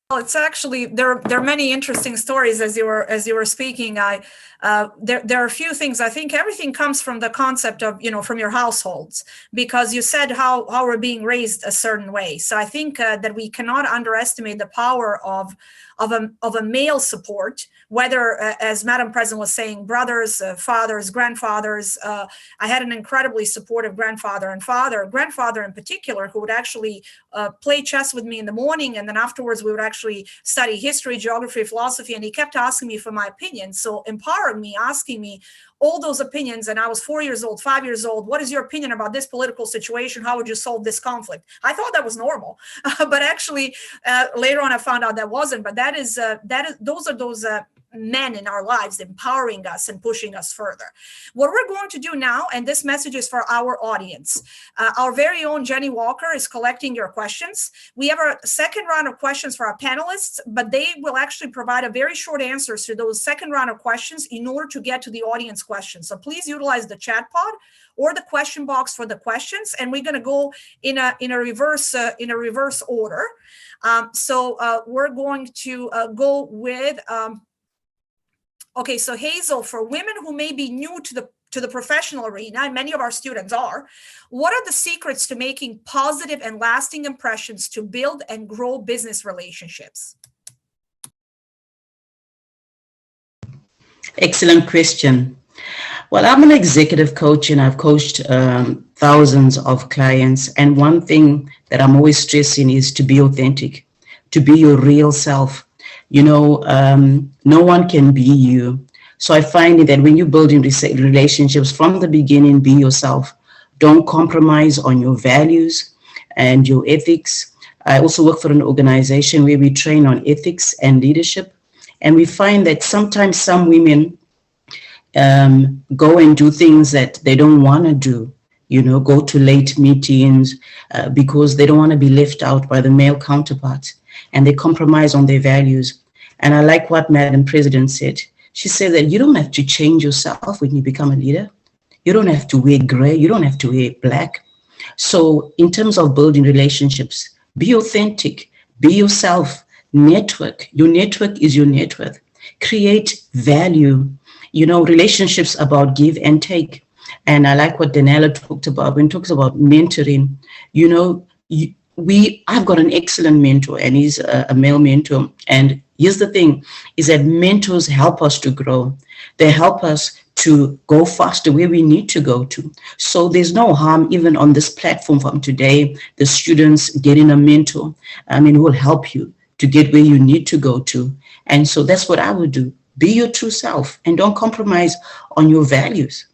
Well, it's actually there are many interesting stories as you were speaking. There are a few things. I think everything comes from the concept of, from your households, because you said how we're being raised a certain way. So I think that we cannot underestimate the power of a male support, whether, as Madam President was saying, brothers, fathers, grandfathers. I had an incredibly supportive grandfather in particular, who would actually play chess with me in the morning, and then afterwards we would actually study history, geography, philosophy, and he kept asking me for my opinion. So empowering me, asking me all those opinions, and I was 4 years old, 5 years old. What is your opinion about this political situation? How would you solve this conflict? I thought that was normal, but actually later on I found out that wasn't. But those are those men in our lives empowering us and pushing us further. What we're going to do now, and this message is for our audience, our very own Jenny Walker is collecting your questions. We have a second round of questions for our panelists, but they will actually provide a very short answers to those second round of questions in order to get to the audience questions. So please utilize the chat pod or the question box for the questions, and we're going to go in a reverse order. So we're going to go with. Okay, so Hazel, for women who may be new to the professional arena, and many of our students are, what are the secrets to making positive and lasting impressions to build and grow business relationships? Excellent question. Well, I'm an executive coach and I've coached thousands of clients. And one thing that I'm always stressing is to be authentic, to be your real self. No one can be you. So I find that when you're building relationships from the beginning, be yourself. Don't compromise on your values and your ethics. I also work for an organization where we train on ethics and leadership. And we find that sometimes some women go and do things that they don't want to do, go to late meetings because they don't want to be left out by the male counterparts. And they compromise on their values. And I like what Madam President said. She said that you don't have to change yourself when you become a leader. You don't have to wear gray. You don't have to wear black. So in terms of building relationships, be authentic, be yourself, network. Your network is your net worth. Create value. Relationships about give and take. And I like what Daniela talked about when he talks about mentoring. I've got an excellent mentor, and he's a male mentor. And here's the thing, is that mentors help us to grow. They help us to go faster where we need to go to. So there's no harm even on this platform from today, the students getting a mentor. It will help you to get where you need to go to. And so that's what I would do. Be your true self and don't compromise on your values.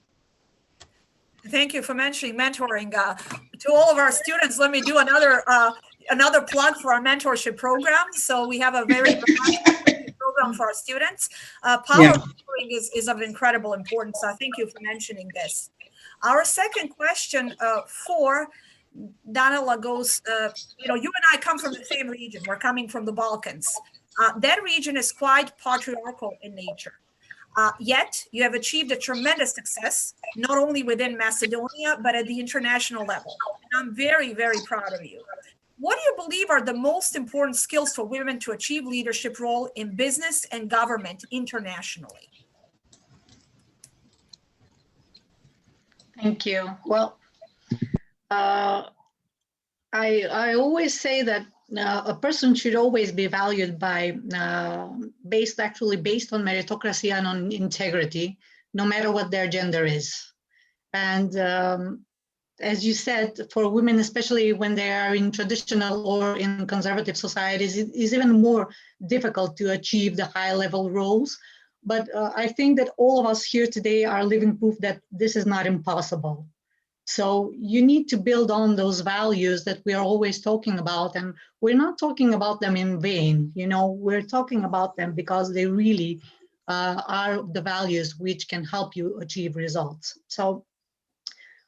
Thank you for mentioning mentoring. To all of our students, let me do another plug for our mentorship program. So we have a very program for our students. Mentoring is of incredible importance. So thank you for mentioning this. Our second question for Danila goes, you and I come from the same region. We're coming from the Balkans. That region is quite patriarchal in nature. Yet you have achieved a tremendous success, not only within Macedonia, but at the international level. And I'm very, very proud of you. What do you believe are the most important skills for women to achieve leadership role in business and government internationally? Thank you. Well, I always say that a person should always be valued by based on meritocracy and on integrity, no matter what their gender is. And as you said, for women, especially when they are in traditional or in conservative societies, it is even more difficult to achieve the high-level roles. But I think that all of us here today are living proof that this is not impossible. So you need to build on those values that we are always talking about, and we're not talking about them in vain. You know, we're talking about them because they really are the values which can help you achieve results. So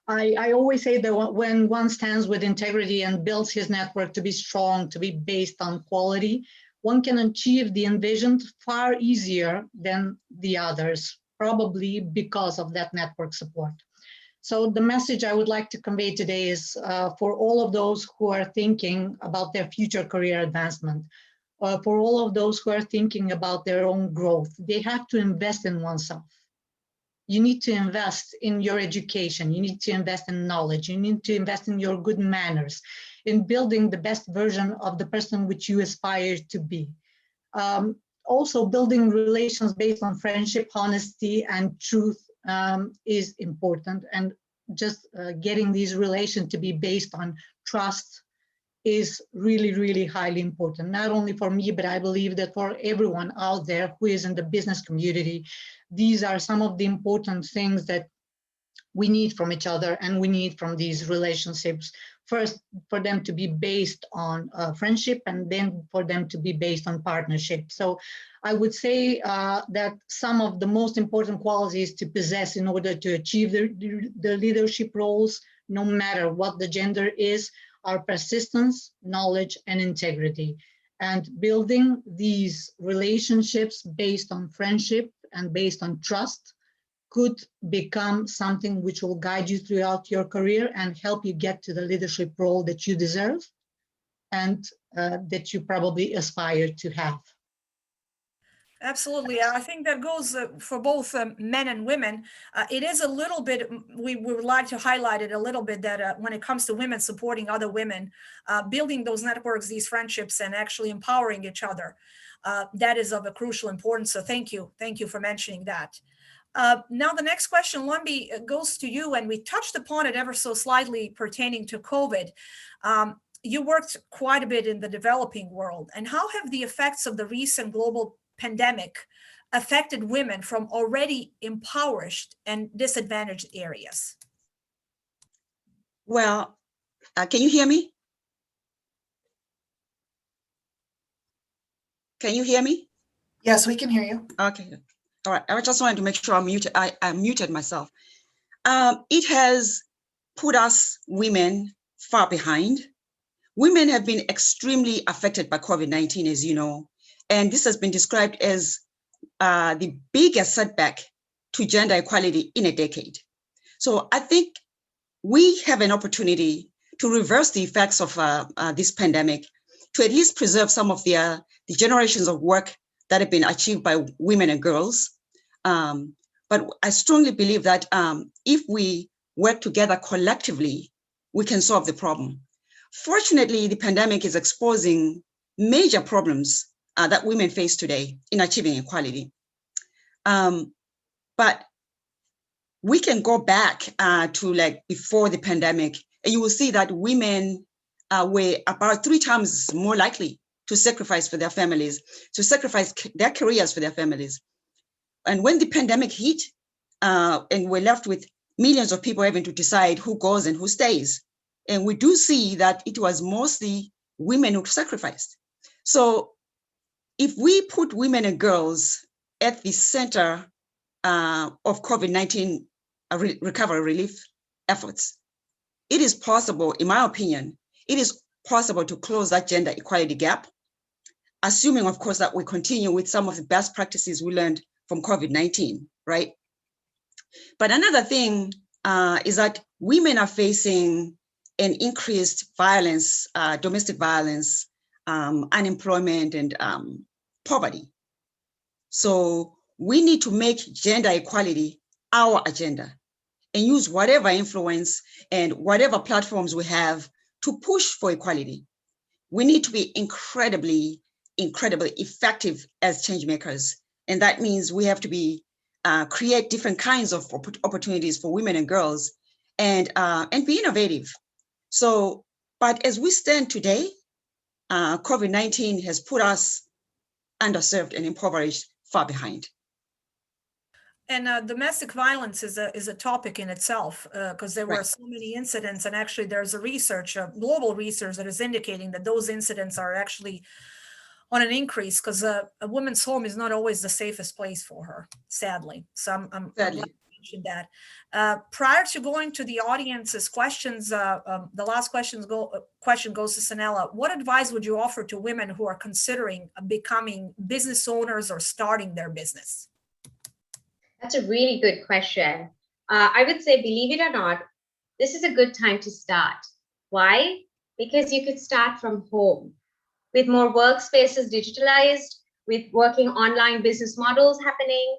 I always say that when one stands with integrity and builds his network to be strong, to be based on quality, one can achieve the envisioned far easier than the others, probably because of that network support. So the message I would like to convey today is for all of those who are thinking about their future career advancement, for all of those who are thinking about their own growth, they have to invest in oneself. You need to invest in your education. You need to invest in knowledge. You need to invest in your good manners, in building the best version of the person which you aspire to be. Also, building relations based on friendship, honesty, and truth is important. And just getting these relations to be based on trust is really, really highly important, not only for me, but I believe that for everyone out there who is in the business community. These are some of the important things that we need from each other and we need from these relationships. First, for them to be based on friendship, and then for them to be based on partnership. So I would say that some of the most important qualities to possess in order to achieve the leadership roles, no matter what the gender is, are persistence, knowledge, and integrity. And building these relationships based on friendship and based on trust could become something which will guide you throughout your career and help you get to the leadership role that you deserve and that you probably aspire to have. Absolutely. I think that goes for both men and women. It is a little bit, we would like to highlight it a little bit that when it comes to women supporting other women, building those networks, these friendships, and actually empowering each other, that is of a crucial importance. So thank you. Thank you for mentioning that. Now, the next question, Lumbi, goes to you, and we touched upon it ever so slightly pertaining to COVID. You worked quite a bit in the developing world, and how have the effects of the recent global pandemic affected women from already impoverished and disadvantaged areas? Well, can you hear me? Can you hear me? Yes, we can hear you. Okay. All right. I just wanted to make sure I'm muted. I muted myself. It has put us women far behind. Women have been extremely affected by COVID-19, as you know, and this has been described as the biggest setback to gender equality in a decade. So I think we have an opportunity to reverse the effects of this pandemic, to at least preserve some of the generations of work that have been achieved by women and girls. But I strongly believe that if we work together collectively, we can solve the problem. Fortunately, the pandemic is exposing major problems that women face today in achieving equality. But we can go back to like before the pandemic, and you will see that women were about 3 times more likely to sacrifice for their families, to sacrifice their careers for their families. And when the pandemic hit, and we're left with millions of people having to decide who goes and who stays, and we do see that it was mostly women who sacrificed. So if we put women and girls at the center of COVID-19 recovery relief efforts, it is possible, in my opinion, it is possible to close that gender equality gap. assuming, of course, that we continue with some of the best practices we learned from COVID-19, right? But another thing is that women are facing an increased violence, domestic violence, unemployment, and poverty. So we need to make gender equality our agenda and use whatever influence and whatever platforms we have to push for equality. We need to be incredibly effective as change makers. And that means we have to be create different kinds of opportunities for women and girls and be innovative. So, but as we stand today, COVID-19 has put us underserved and impoverished far behind. And domestic violence is a topic in itself, because there were so many incidents, and actually there's global research that is indicating that those incidents are actually on an increase, because a woman's home is not always the safest place for her, sadly. So I'm glad you mentioned that. Prior to going to the audience's questions, the last question goes to Cinella. What advice would you offer to women who are considering becoming business owners or starting their business? That's a really good question. I would say, believe it or not, this is a good time to start. Why? Because you could start from home with more workspaces digitalized, with working online business models happening.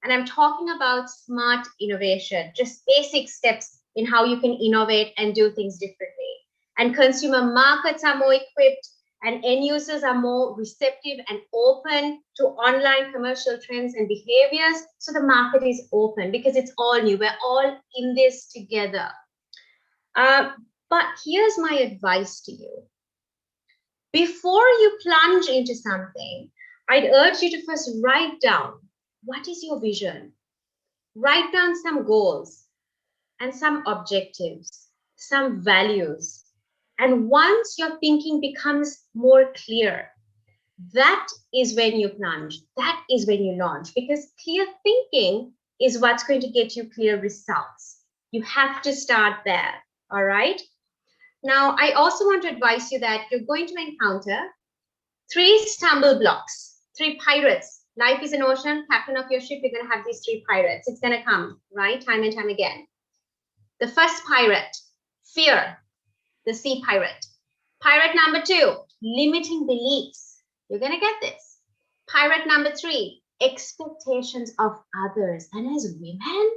And I'm talking about smart innovation, just basic steps in how you can innovate and do things differently. And consumer markets are more equipped, and end users are more receptive and open to online commercial trends and behaviors. So the market is open because it's all new. We're all in this together. But here's my advice to you. Before you plunge into something, I'd urge you to first write down, what is your vision? Write down some goals and some objectives, some values. And once your thinking becomes more clear, that is when you plunge. That is when you launch, because clear thinking is what's going to get you clear results. You have to start there, all right? Now, I also want to advise you that you're going to encounter 3 stumble blocks, 3 pirates. Life is an ocean, captain of your ship, you're going to have these 3 pirates. It's going to come, right? Time and time again. The first pirate, fear. The sea pirate. Pirate number 2, limiting beliefs. You're going to get this. Pirate number 3, expectations of others. And as women,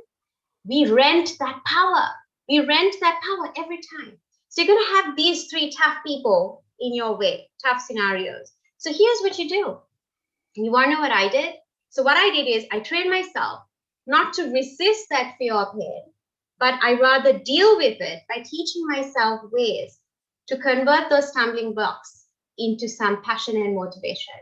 we rent that power. We rent that power every time. So you're going to have these 3 tough people in your way, tough scenarios. So here's what you do. You want to know what I did? So what I did is I trained myself not to resist that fear or pain, but I rather deal with it by teaching myself ways to convert those stumbling blocks into some passion and motivation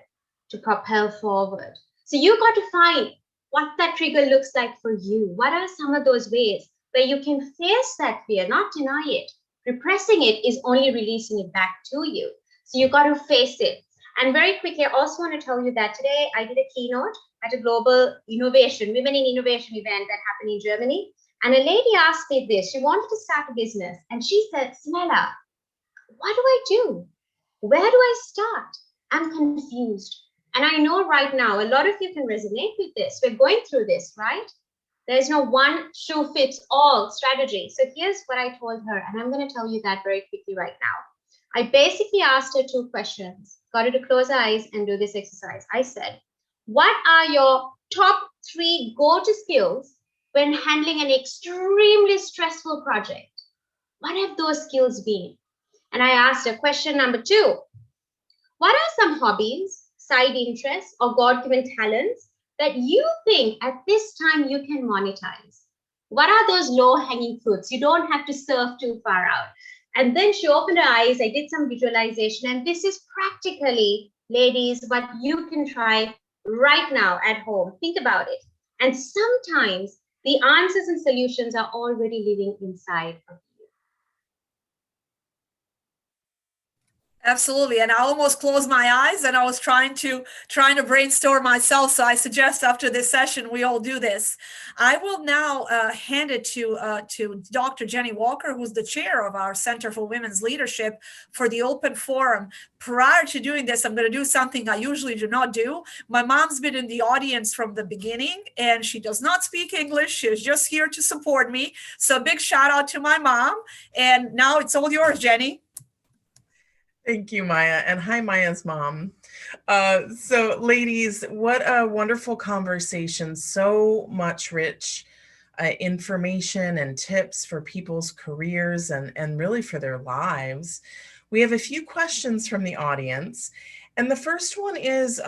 to propel forward. So you got to find what that trigger looks like for you. What are some of those ways where you can face that fear, not deny it? Repressing it is only releasing it back to you. So you got to face it. And very quickly, I also want to tell you that today I did a keynote at a global innovation, Women in Innovation event that happened in Germany. And a lady asked me this. She wanted to start a business. And she said, Cinella, what do I do? Where do I start? I'm confused. And I know right now, a lot of you can resonate with this. We're going through this, right? There's no one shoe fits all strategy. So here's what I told her. And I'm going to tell you that very quickly right now. I basically asked her 2 questions. Got her to close her eyes and do this exercise. I said, what are your top 3 go-to skills when handling an extremely stressful project? What have those skills been? And I asked her question number 2, what are some hobbies, side interests, or God-given talents that you think at this time you can monetize? What are those low-hanging fruits? You don't have to surf too far out. And then she opened her eyes. I did some visualization. And this is practically, ladies, what you can try right now at home. Think about it. And sometimes the answers and solutions are already living inside of Absolutely. And I almost closed my eyes and I was trying to brainstorm myself. So I suggest after this session, we all do this. I will now hand it to Dr. Jenny Walker, who's the chair of our Center for Women's Leadership, for the open forum. Prior to doing this, I'm going to do something I usually do not do. My mom's been in the audience from the beginning and she does not speak English. She is just here to support me. So a big shout out to my mom. And now it's all yours, Jenny. Thank you, Maya. And hi, Maya's mom. So ladies, what a wonderful conversation. So much rich information and tips for people's careers and really for their lives. We have a few questions from the audience. And the first one is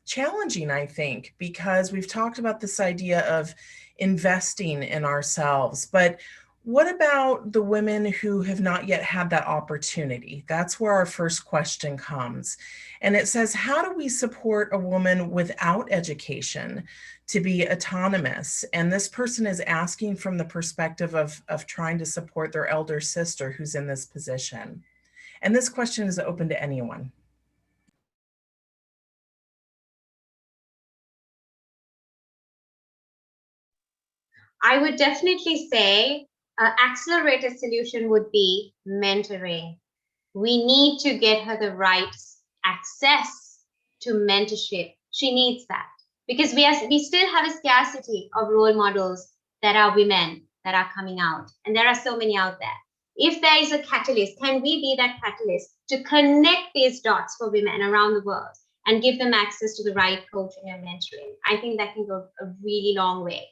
challenging, I think, because we've talked about this idea of investing in ourselves, but what about the women who have not yet had that opportunity? That's where our first question comes. And it says, how do we support a woman without education to be autonomous? And this person is asking from the perspective of trying to support their elder sister who's in this position. And this question is open to anyone. I would definitely say an accelerated solution would be mentoring. We need to get her the right access to mentorship. She needs that because we still have a scarcity of role models that are women that are coming out, and there are so many out there. If there is a catalyst, can we be that catalyst to connect these dots for women around the world and give them access to the right coaching and mentoring? I think that can go a really long way.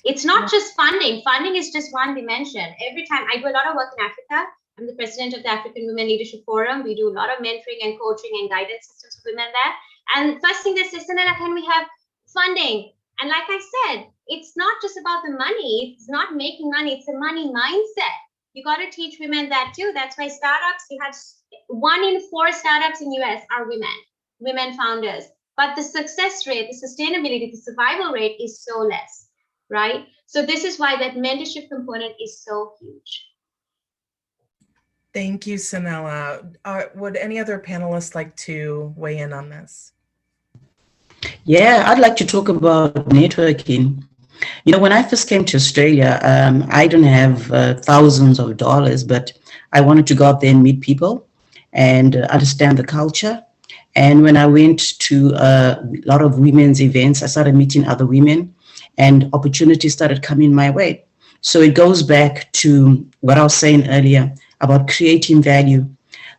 It's not just funding. Funding is just one dimension. Every time I do a lot of work in Africa, I'm the president of the African Women Leadership Forum. We do a lot of mentoring and coaching and guidance systems for women there. And first thing they say, Cinella, can we have funding? And like I said, it's not just about the money. It's not making money. It's a money mindset. You got to teach women that too. That's why startups, you have 1 in 4 startups in US are women founders. But the success rate, the sustainability, the survival rate is so less. Right? So this is why that mentorship component is so huge. Thank you, Cinella. Would any other panelists like to weigh in on this? Yeah, I'd like to talk about networking. You know, when I first came to Australia, I don't have thousands of dollars, but I wanted to go out there and meet people and understand the culture. And when I went to a lot of women's events, I started meeting other women, and opportunities started coming my way. So it goes back to what I was saying earlier about creating value.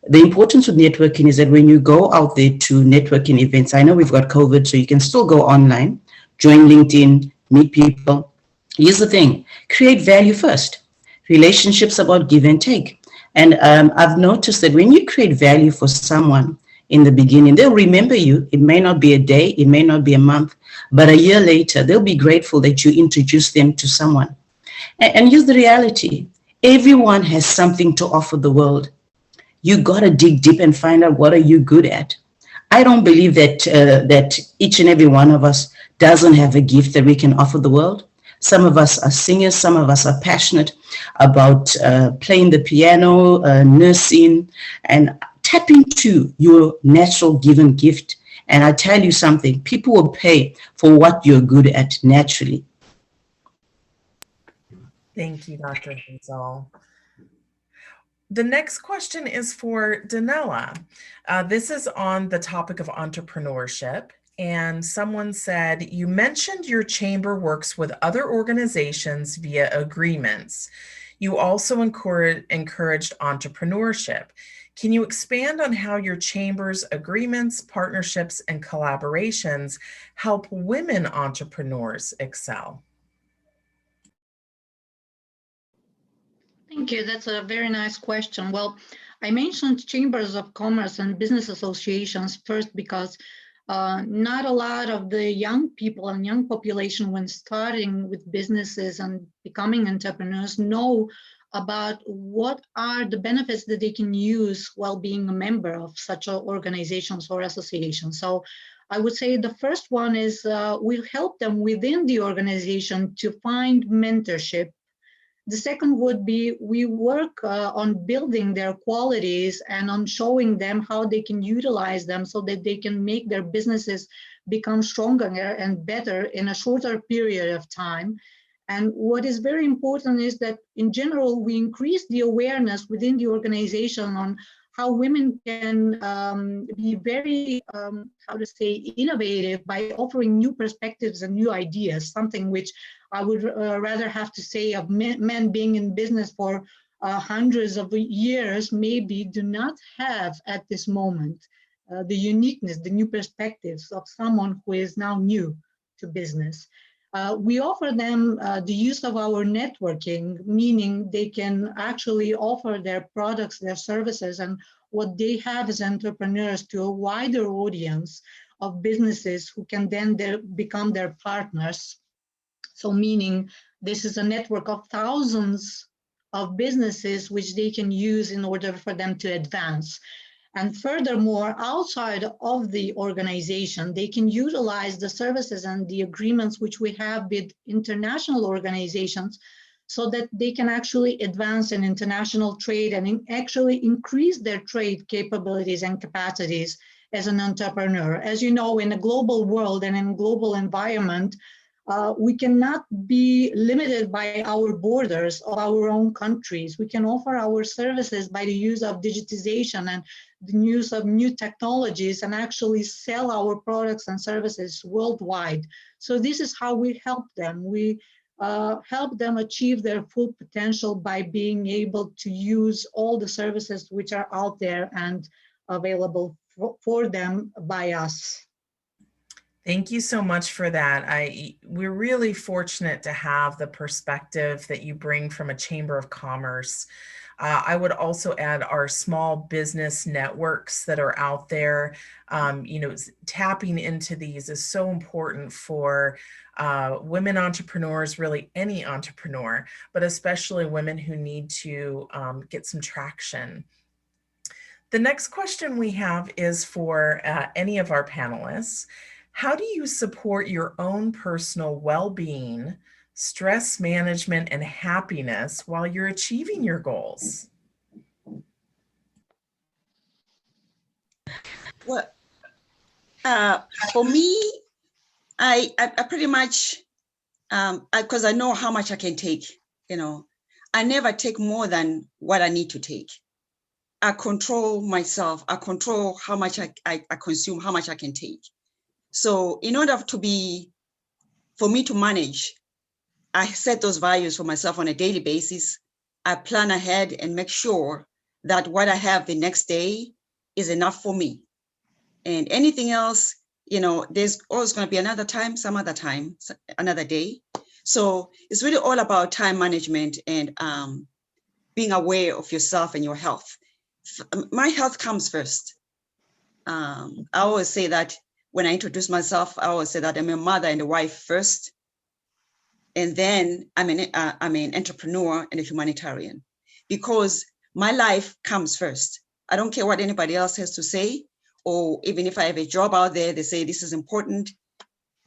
The importance of networking is that when you go out there to networking events, I know we've got COVID, so you can still go online, join LinkedIn, meet people. Here's the thing, create value first. Relationships about give and take. And I've noticed that when you create value for someone in the beginning, they'll remember you. It may not be a day, it may not be a month, but a year later, they'll be grateful that you introduced them to someone. And here's the reality. Everyone has something to offer the world. You got to dig deep and find out what are you good at. I don't believe that that each and every one of us doesn't have a gift that we can offer the world. Some of us are singers, some of us are passionate about playing the piano, nursing, and tap into your natural given gift. And I tell you something, people will pay for what you're good at naturally. Thank you, Dr. Hazel. The next question is for Donella. This is on the topic of entrepreneurship. And someone said, you mentioned your chamber works with other organizations via agreements. You also encouraged entrepreneurship. Can you expand on how your chamber's agreements, partnerships, and collaborations help women entrepreneurs excel? Thank you. That's a very nice question. Well, I mentioned chambers of commerce and business associations first because not a lot of the young people and young population when starting with businesses and becoming entrepreneurs know about what are the benefits that they can use while being a member of such organizations or associations. So I would say the first one is we'll help them within the organization to find mentorship The second would be we work on building their qualities and on showing them how they can utilize them so that they can make their businesses become stronger and better in a shorter period of time. And what is very important is that in general, we increase the awareness within the organization on how women can be very, innovative by offering new perspectives and new ideas, something which I would rather have to say of men being in business for hundreds of years maybe do not have at this moment the uniqueness, the new perspectives of someone who is now new to business. We offer them the use of our networking, meaning they can actually offer their products, their services, and what they have as entrepreneurs to a wider audience of businesses who can then become their partners. So meaning this is a network of thousands of businesses which they can use in order for them to advance. And furthermore, outside of the organization, they can utilize the services and the agreements which we have with international organizations so that they can actually advance in international trade and actually increase their trade capabilities and capacities as an entrepreneur. As you know, in a global world and in a global environment, we cannot be limited by our borders of our own countries. We can offer our services by the use of digitization and the use of new technologies and actually sell our products and services worldwide. So this is how we help them. We help them achieve their full potential by being able to use all the services which are out there and available for them by us. Thank you so much for that. We're really fortunate to have the perspective that you bring from a Chamber of Commerce. I would also add our small business networks that are out there. Tapping into these is so important for women entrepreneurs, really any entrepreneur, but especially women who need to get some traction. The next question we have is for any of our panelists. How do you support your own personal well-being, stress management, and happiness while you're achieving your goals? Well, for me, I pretty much, because I know how much I can take, I never take more than what I need to take. I control myself. I control how much I consume, how much I can take. So in order for me to manage, I set those values for myself on a daily basis. I plan ahead and make sure that what I have the next day is enough for me. And anything else, there's always going to be another time, some other time, another day. So it's really all about time management and being aware of yourself and your health. My health comes first. I always say that when I introduce myself, I always say that I'm a mother and a wife first. And then I'm an entrepreneur and a humanitarian, because my life comes first. I don't care what anybody else has to say, or even if I have a job out there, they say this is important.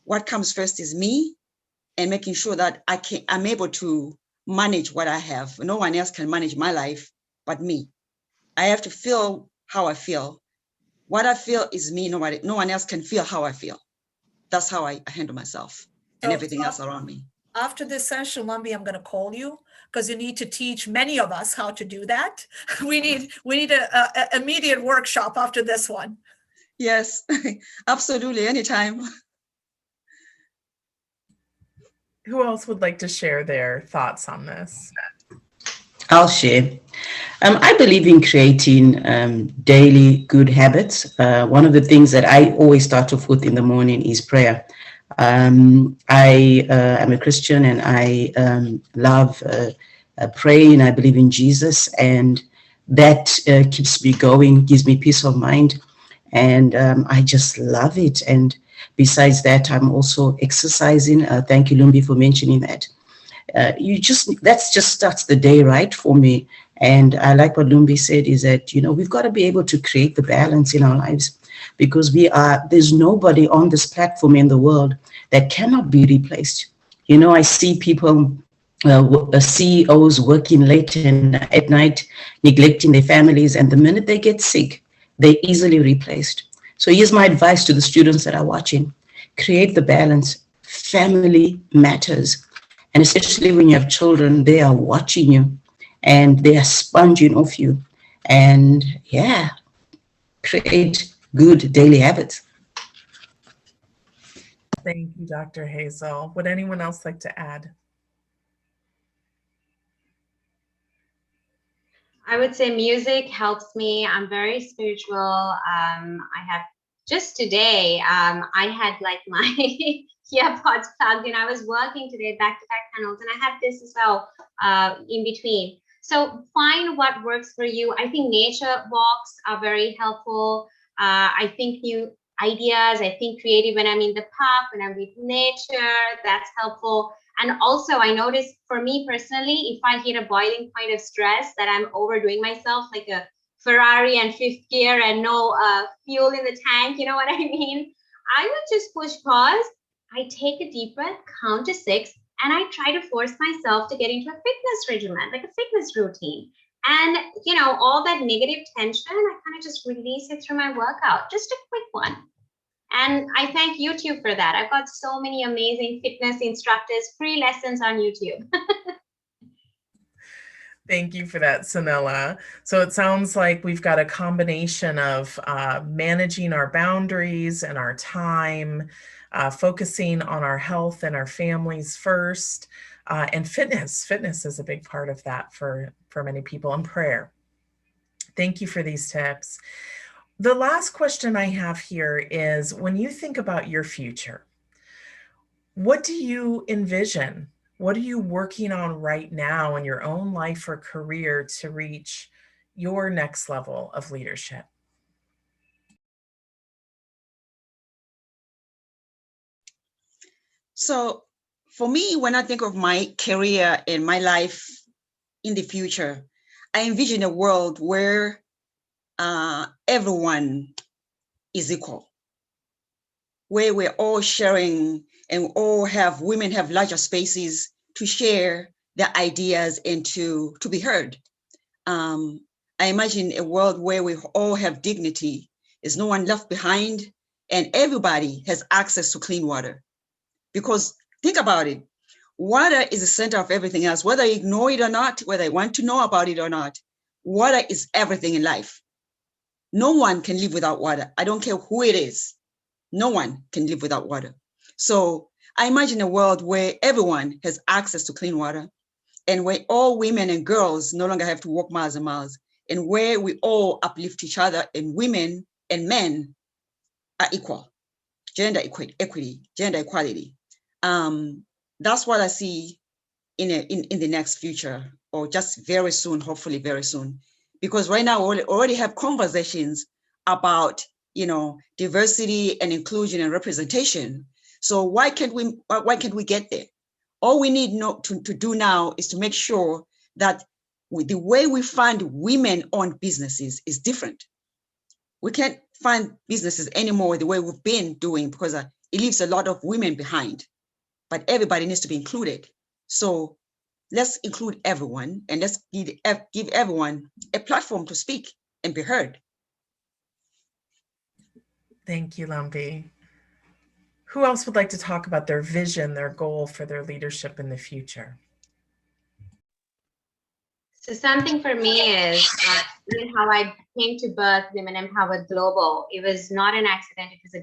What comes first is me, and making sure that I'm able to manage what I have. No one else can manage my life but me. I have to feel how I feel. What I feel is me. No one else can feel how I feel. That's how I handle myself and everything else around me. After this session, Lumbi, I'm going to call you because you need to teach many of us how to do that. We need a immediate workshop after this one. Yes, absolutely. Anytime. Who else would like to share their thoughts on this? I'll share. I believe in creating daily good habits. One of the things that I always start off with in the morning is prayer. I am a Christian, and I love praying. I believe in Jesus, and that keeps me going, gives me peace of mind, and I just love it. And besides that, I'm also exercising. Thank you, Lumbi, for mentioning that. That just starts the day right for me. And I like what Lumbi said, is that, we've got to be able to create the balance in our lives, because there's nobody on this platform in the world that cannot be replaced. I see people CEOs working late at night, neglecting their families, and the minute they get sick, they're easily replaced. So here's my advice to the students that are watching. Create the balance. Family matters. And especially when you have children, they are watching you and they are sponging off you. And yeah, create good daily habits. Thank you, Dr. Hazel. Would anyone else like to add? I would say music helps me. I'm very spiritual. I have just today, I had like my earpods plugged in. I was working today back-to-back panels, and I had this as well in between. So find what works for you. I think nature walks are very helpful. I think new ideas. I think creative when I'm in the park, when I'm with nature, that's helpful. And also, I noticed for me personally, if I hit a boiling point of stress that I'm overdoing myself, like a Ferrari and fifth gear and no fuel in the tank, you know what I mean? I would just push pause. I take a deep breath, count to 6, and I try to force myself to get into a fitness regimen, like a fitness routine. And, you know, all that negative tension, I kind of just release it through my workout, just a quick one. And I thank YouTube for that. I've got so many amazing fitness instructors, free lessons on YouTube. Thank you for that, Cinella. So it sounds like we've got a combination of managing our boundaries and our time, focusing on our health and our families first, and fitness. Fitness is a big part of that for many people, and prayer. Thank you for these tips. The last question I have here is, when you think about your future, what do you envision? What are you working on right now in your own life or career to reach your next level of leadership? So for me, when I think of my career and my life in the future, I envision a world where everyone is equal, where we're all sharing and women have larger spaces to share their ideas and to be heard. I imagine a world where we all have dignity, there's no one left behind, and everybody has access to clean water. Because think about it, water is the center of everything else, whether you ignore it or not, whether you want to know about it or not. Water is everything in life. No one can live without water. I don't care who it is. No one can live without water. So I imagine a world where everyone has access to clean water, and where all women and girls no longer have to walk miles and miles, and where we all uplift each other, and women and men are equal. Gender equity, gender equality. That's what I see in the next future, or just very soon, hopefully very soon. Because right now we already have conversations about, diversity and inclusion and representation. So why can't we get there? All we need to do now is to make sure that the way we fund women-owned businesses is different. We can't fund businesses anymore the way we've been doing, because it leaves a lot of women behind. But everybody needs to be included. So let's include everyone, and let's give everyone a platform to speak and be heard. Thank you, Lumpy. Who else would like to talk about their vision, their goal for their leadership in the future? So something for me is how I came to birth Women Empowered Global. It was not an accident. It was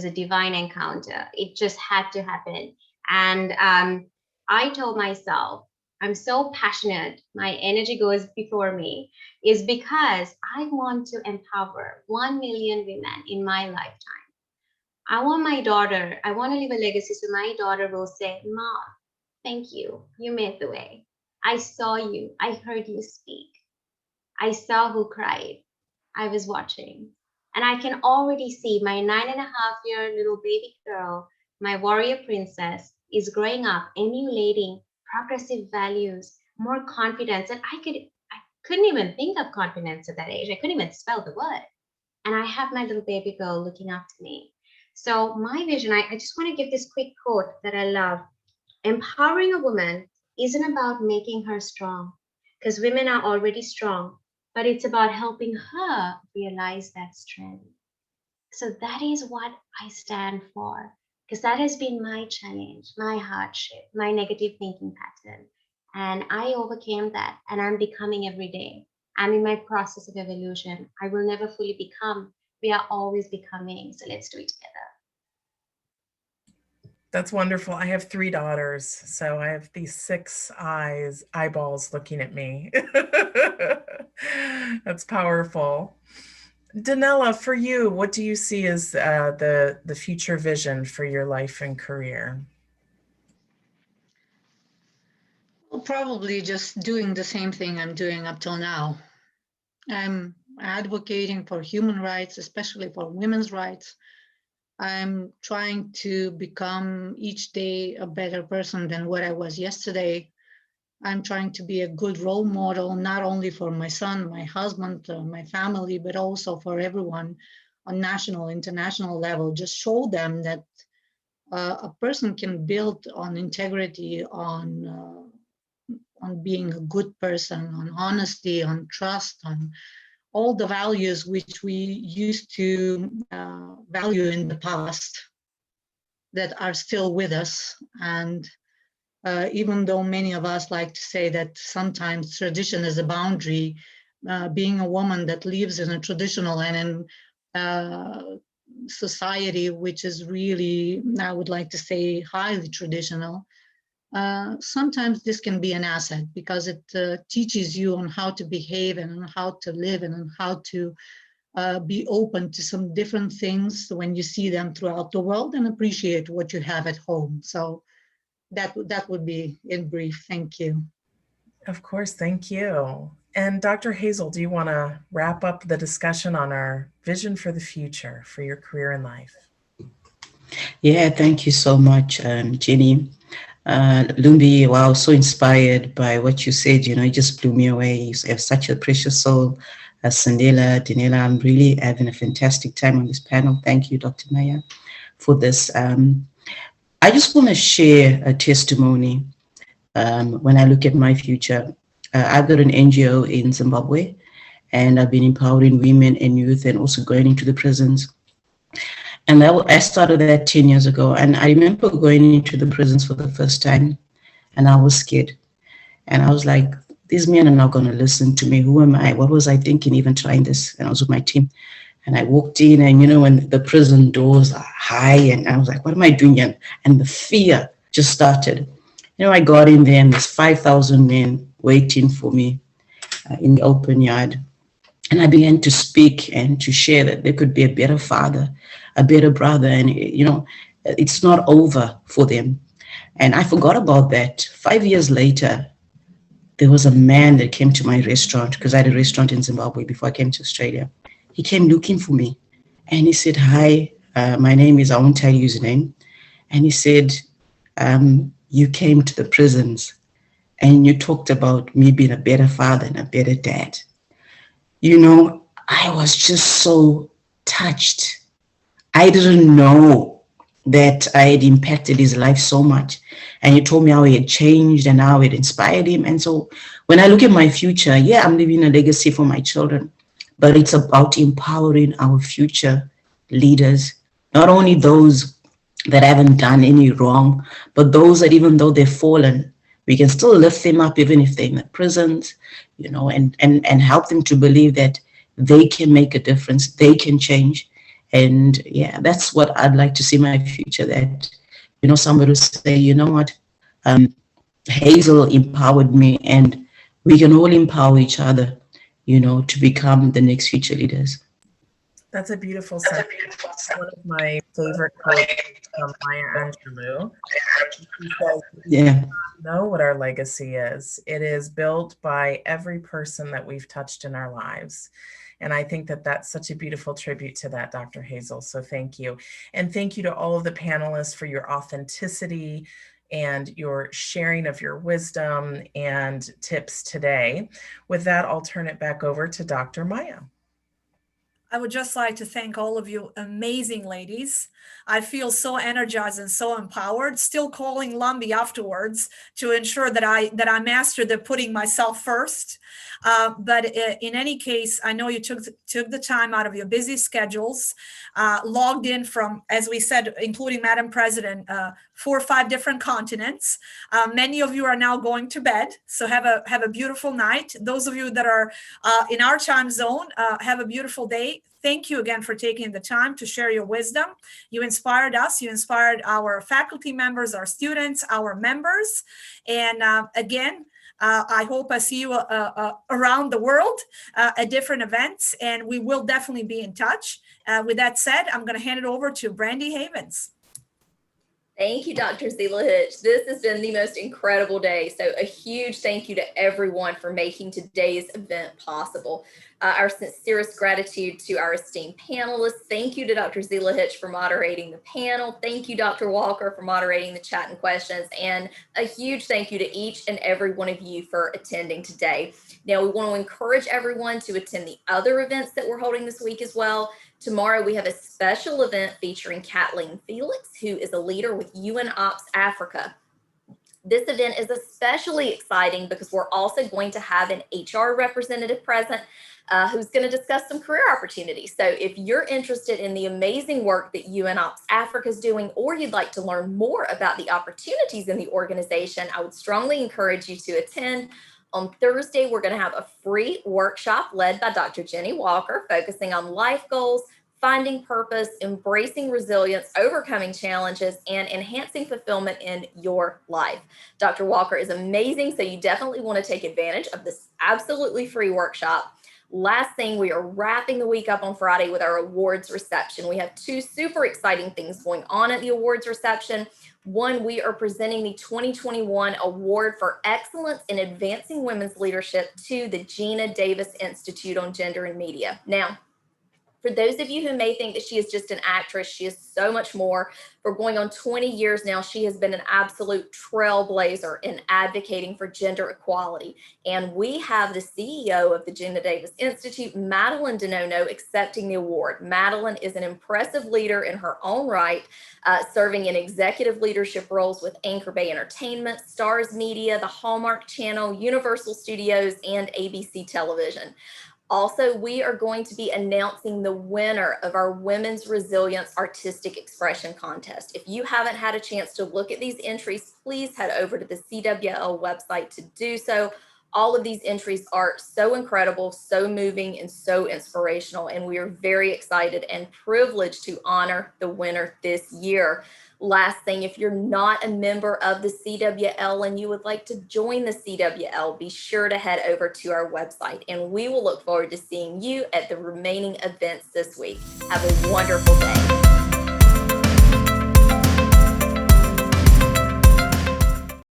a divine encounter. It just had to happen. And I told myself, I'm so passionate, my energy goes before me, is because I want to empower 1 million women in my lifetime. I want to leave a legacy so my daughter will say, Mom, thank you. You made the way. I saw you. I heard you speak. I saw who cried. I was watching. And I can already see my 9.5-year little baby girl, my warrior princess, is growing up, emulating progressive values, more confidence. And I couldn't even think of confidence at that age. I couldn't even spell the word. And I have my little baby girl looking up to me. So my vision, I just want to give this quick quote that I love. Empowering a woman isn't about making her strong, because women are already strong, but it's about helping her realize that strength. So that is what I stand for, because that has been my challenge, my hardship, my negative thinking pattern. And I overcame that, and I'm becoming every day. I'm in my process of evolution. I will never fully become. We are always becoming. So let's do it together. That's wonderful. I have 3 daughters, so I have these 6 eyeballs looking at me. That's powerful. Danella, for you, what do you see as the future vision for your life and career? Well, probably just doing the same thing I'm doing up till now. I'm advocating for human rights, especially for women's rights. I'm trying to become each day a better person than what I was yesterday. I'm trying to be a good role model, not only for my son, my husband, my family, but also for everyone on national, international level. Just show them that a person can build on integrity, on being a good person, on honesty, on trust, on all the values which we used to value in the past that are still with us. And even though many of us like to say that sometimes tradition is a boundary, being a woman that lives in a traditional and in society which is really, I would like to say, highly traditional, sometimes this can be an asset because it teaches you on how to behave and on how to live and on how to be open to some different things when you see them throughout the world and appreciate what you have at home. So that would be in brief. Thank you. Of course, thank you. And Dr. Hazel, do you want to wrap up the discussion on our vision for the future for your career and life? Yeah, thank you so much, Jenny. Lumbi, wow, so inspired by what you said, it just blew me away. You have such a precious soul. Cinella, Danella, I'm really having a fantastic time on this panel. Thank you, Dr. Maya, for this. I just want to share a testimony when I look at my future. I've got an NGO in Zimbabwe, and I've been empowering women and youth and also going into the prisons. And I started that 10 years ago. And I remember going into the prisons for the first time, and I was scared. And I was like, these men are not going to listen to me. Who am I? What was I thinking even trying this? And I was with my team. And I walked in, and when the prison doors are high, and I was like, what am I doing here? And the fear just started. I got in there, and there's 5,000 men waiting for me in the open yard. And I began to speak and to share that there could be a better father, a better brother, and it's not over for them. And I forgot about that. 5 years later, there was a man that came to my restaurant, because I had a restaurant in Zimbabwe before I came to Australia. He came looking for me, and he said, hi, my name is, I won't tell you his name. And he said, you came to the prisons and you talked about me being a better father and a better dad. I was just so touched. I didn't know that I had impacted his life so much. And he told me how he had changed and how it inspired him. And so when I look at my future, yeah, I'm leaving a legacy for my children, but it's about empowering our future leaders, not only those that haven't done any wrong, but those that even though they've fallen, we can still lift them up even if they're in the prisons, and help them to believe that they can make a difference, they can change. And yeah, that's what I'd like to see in my future, that, somebody will say, you know what, Hazel empowered me, and we can all empower each other, to become the next future leaders. That's a beautiful sentence. One of my favorite quotes from Maya Angelou. She says, yeah, know what our legacy is. It is built by every person that we've touched in our lives. And I think that that's such a beautiful tribute to that, Dr. Hazel. So thank you. And thank you to all of the panelists for your authenticity and your sharing of your wisdom and tips today. With that, I'll turn it back over to Dr. Maya. I would just like to thank all of you amazing ladies. I feel so energized and so empowered, still calling Lumby afterwards to ensure that I master the putting myself first. But in any case, I know you took the time out of your busy schedules, logged in from, as we said, including Madam President, 4 or 5 different continents. Many of you are now going to bed, so have a beautiful night. Those of you that are in our time zone, have a beautiful day. Thank you again for taking the time to share your wisdom. You inspired us. You inspired our faculty members, our students, our members. And again, I hope I see you around the world at different events, and we will definitely be in touch. With that said, I'm going to hand it over to Brandy Havens. Thank you, Dr. Zilahich. This has been the most incredible day. So a huge thank you to everyone for making today's event possible. Our sincerest gratitude to our esteemed panelists. Thank you to Dr. Zilahich for moderating the panel. Thank you, Dr. Walker, for moderating the chat and questions. And a huge thank you to each and every one of you for attending today. Now, we want to encourage everyone to attend the other events that we're holding this week as well. Tomorrow, we have a special event featuring Kathleen Felix, who is a leader with UN Ops Africa. This event is especially exciting because we're also going to have an HR representative present who's going to discuss some career opportunities. So if you're interested in the amazing work that UN Ops Africa is doing, or you'd like to learn more about the opportunities in the organization, I would strongly encourage you to attend. On Thursday, we're going to have a free workshop led by Dr. Jenny Walker, focusing on life goals, finding purpose, embracing resilience, overcoming challenges, and enhancing fulfillment in your life. Dr. Walker is amazing, so you definitely want to take advantage of this absolutely free workshop. Last thing, we are wrapping the week up on Friday with our awards reception. We have 2 super exciting things going on at the awards reception. One, we are presenting the 2021 Award for Excellence in Advancing Women's Leadership to the Gina Davis Institute on Gender and Media. Now, for those of you who may think that she is just an actress, she is so much more. For going on 20 years now, she has been an absolute trailblazer in advocating for gender equality. And we have the CEO of the Gina Davis Institute, Madeline DeNono, accepting the award. Madeline is an impressive leader in her own right, serving in executive leadership roles with Anchor Bay Entertainment, Stars Media, the Hallmark Channel, Universal Studios, and ABC Television. Also, we are going to be announcing the winner of our Women's Resilience Artistic Expression Contest. If you haven't had a chance to look at these entries, please head over to the CWL website to do so. All of these entries are so incredible, so moving, and so inspirational, and we are very excited and privileged to honor the winner this year. Last thing, if you're not a member of the CWL and you would like to join the CWL, be sure to head over to our website, and we will look forward to seeing you at the remaining events this week. Have a wonderful day.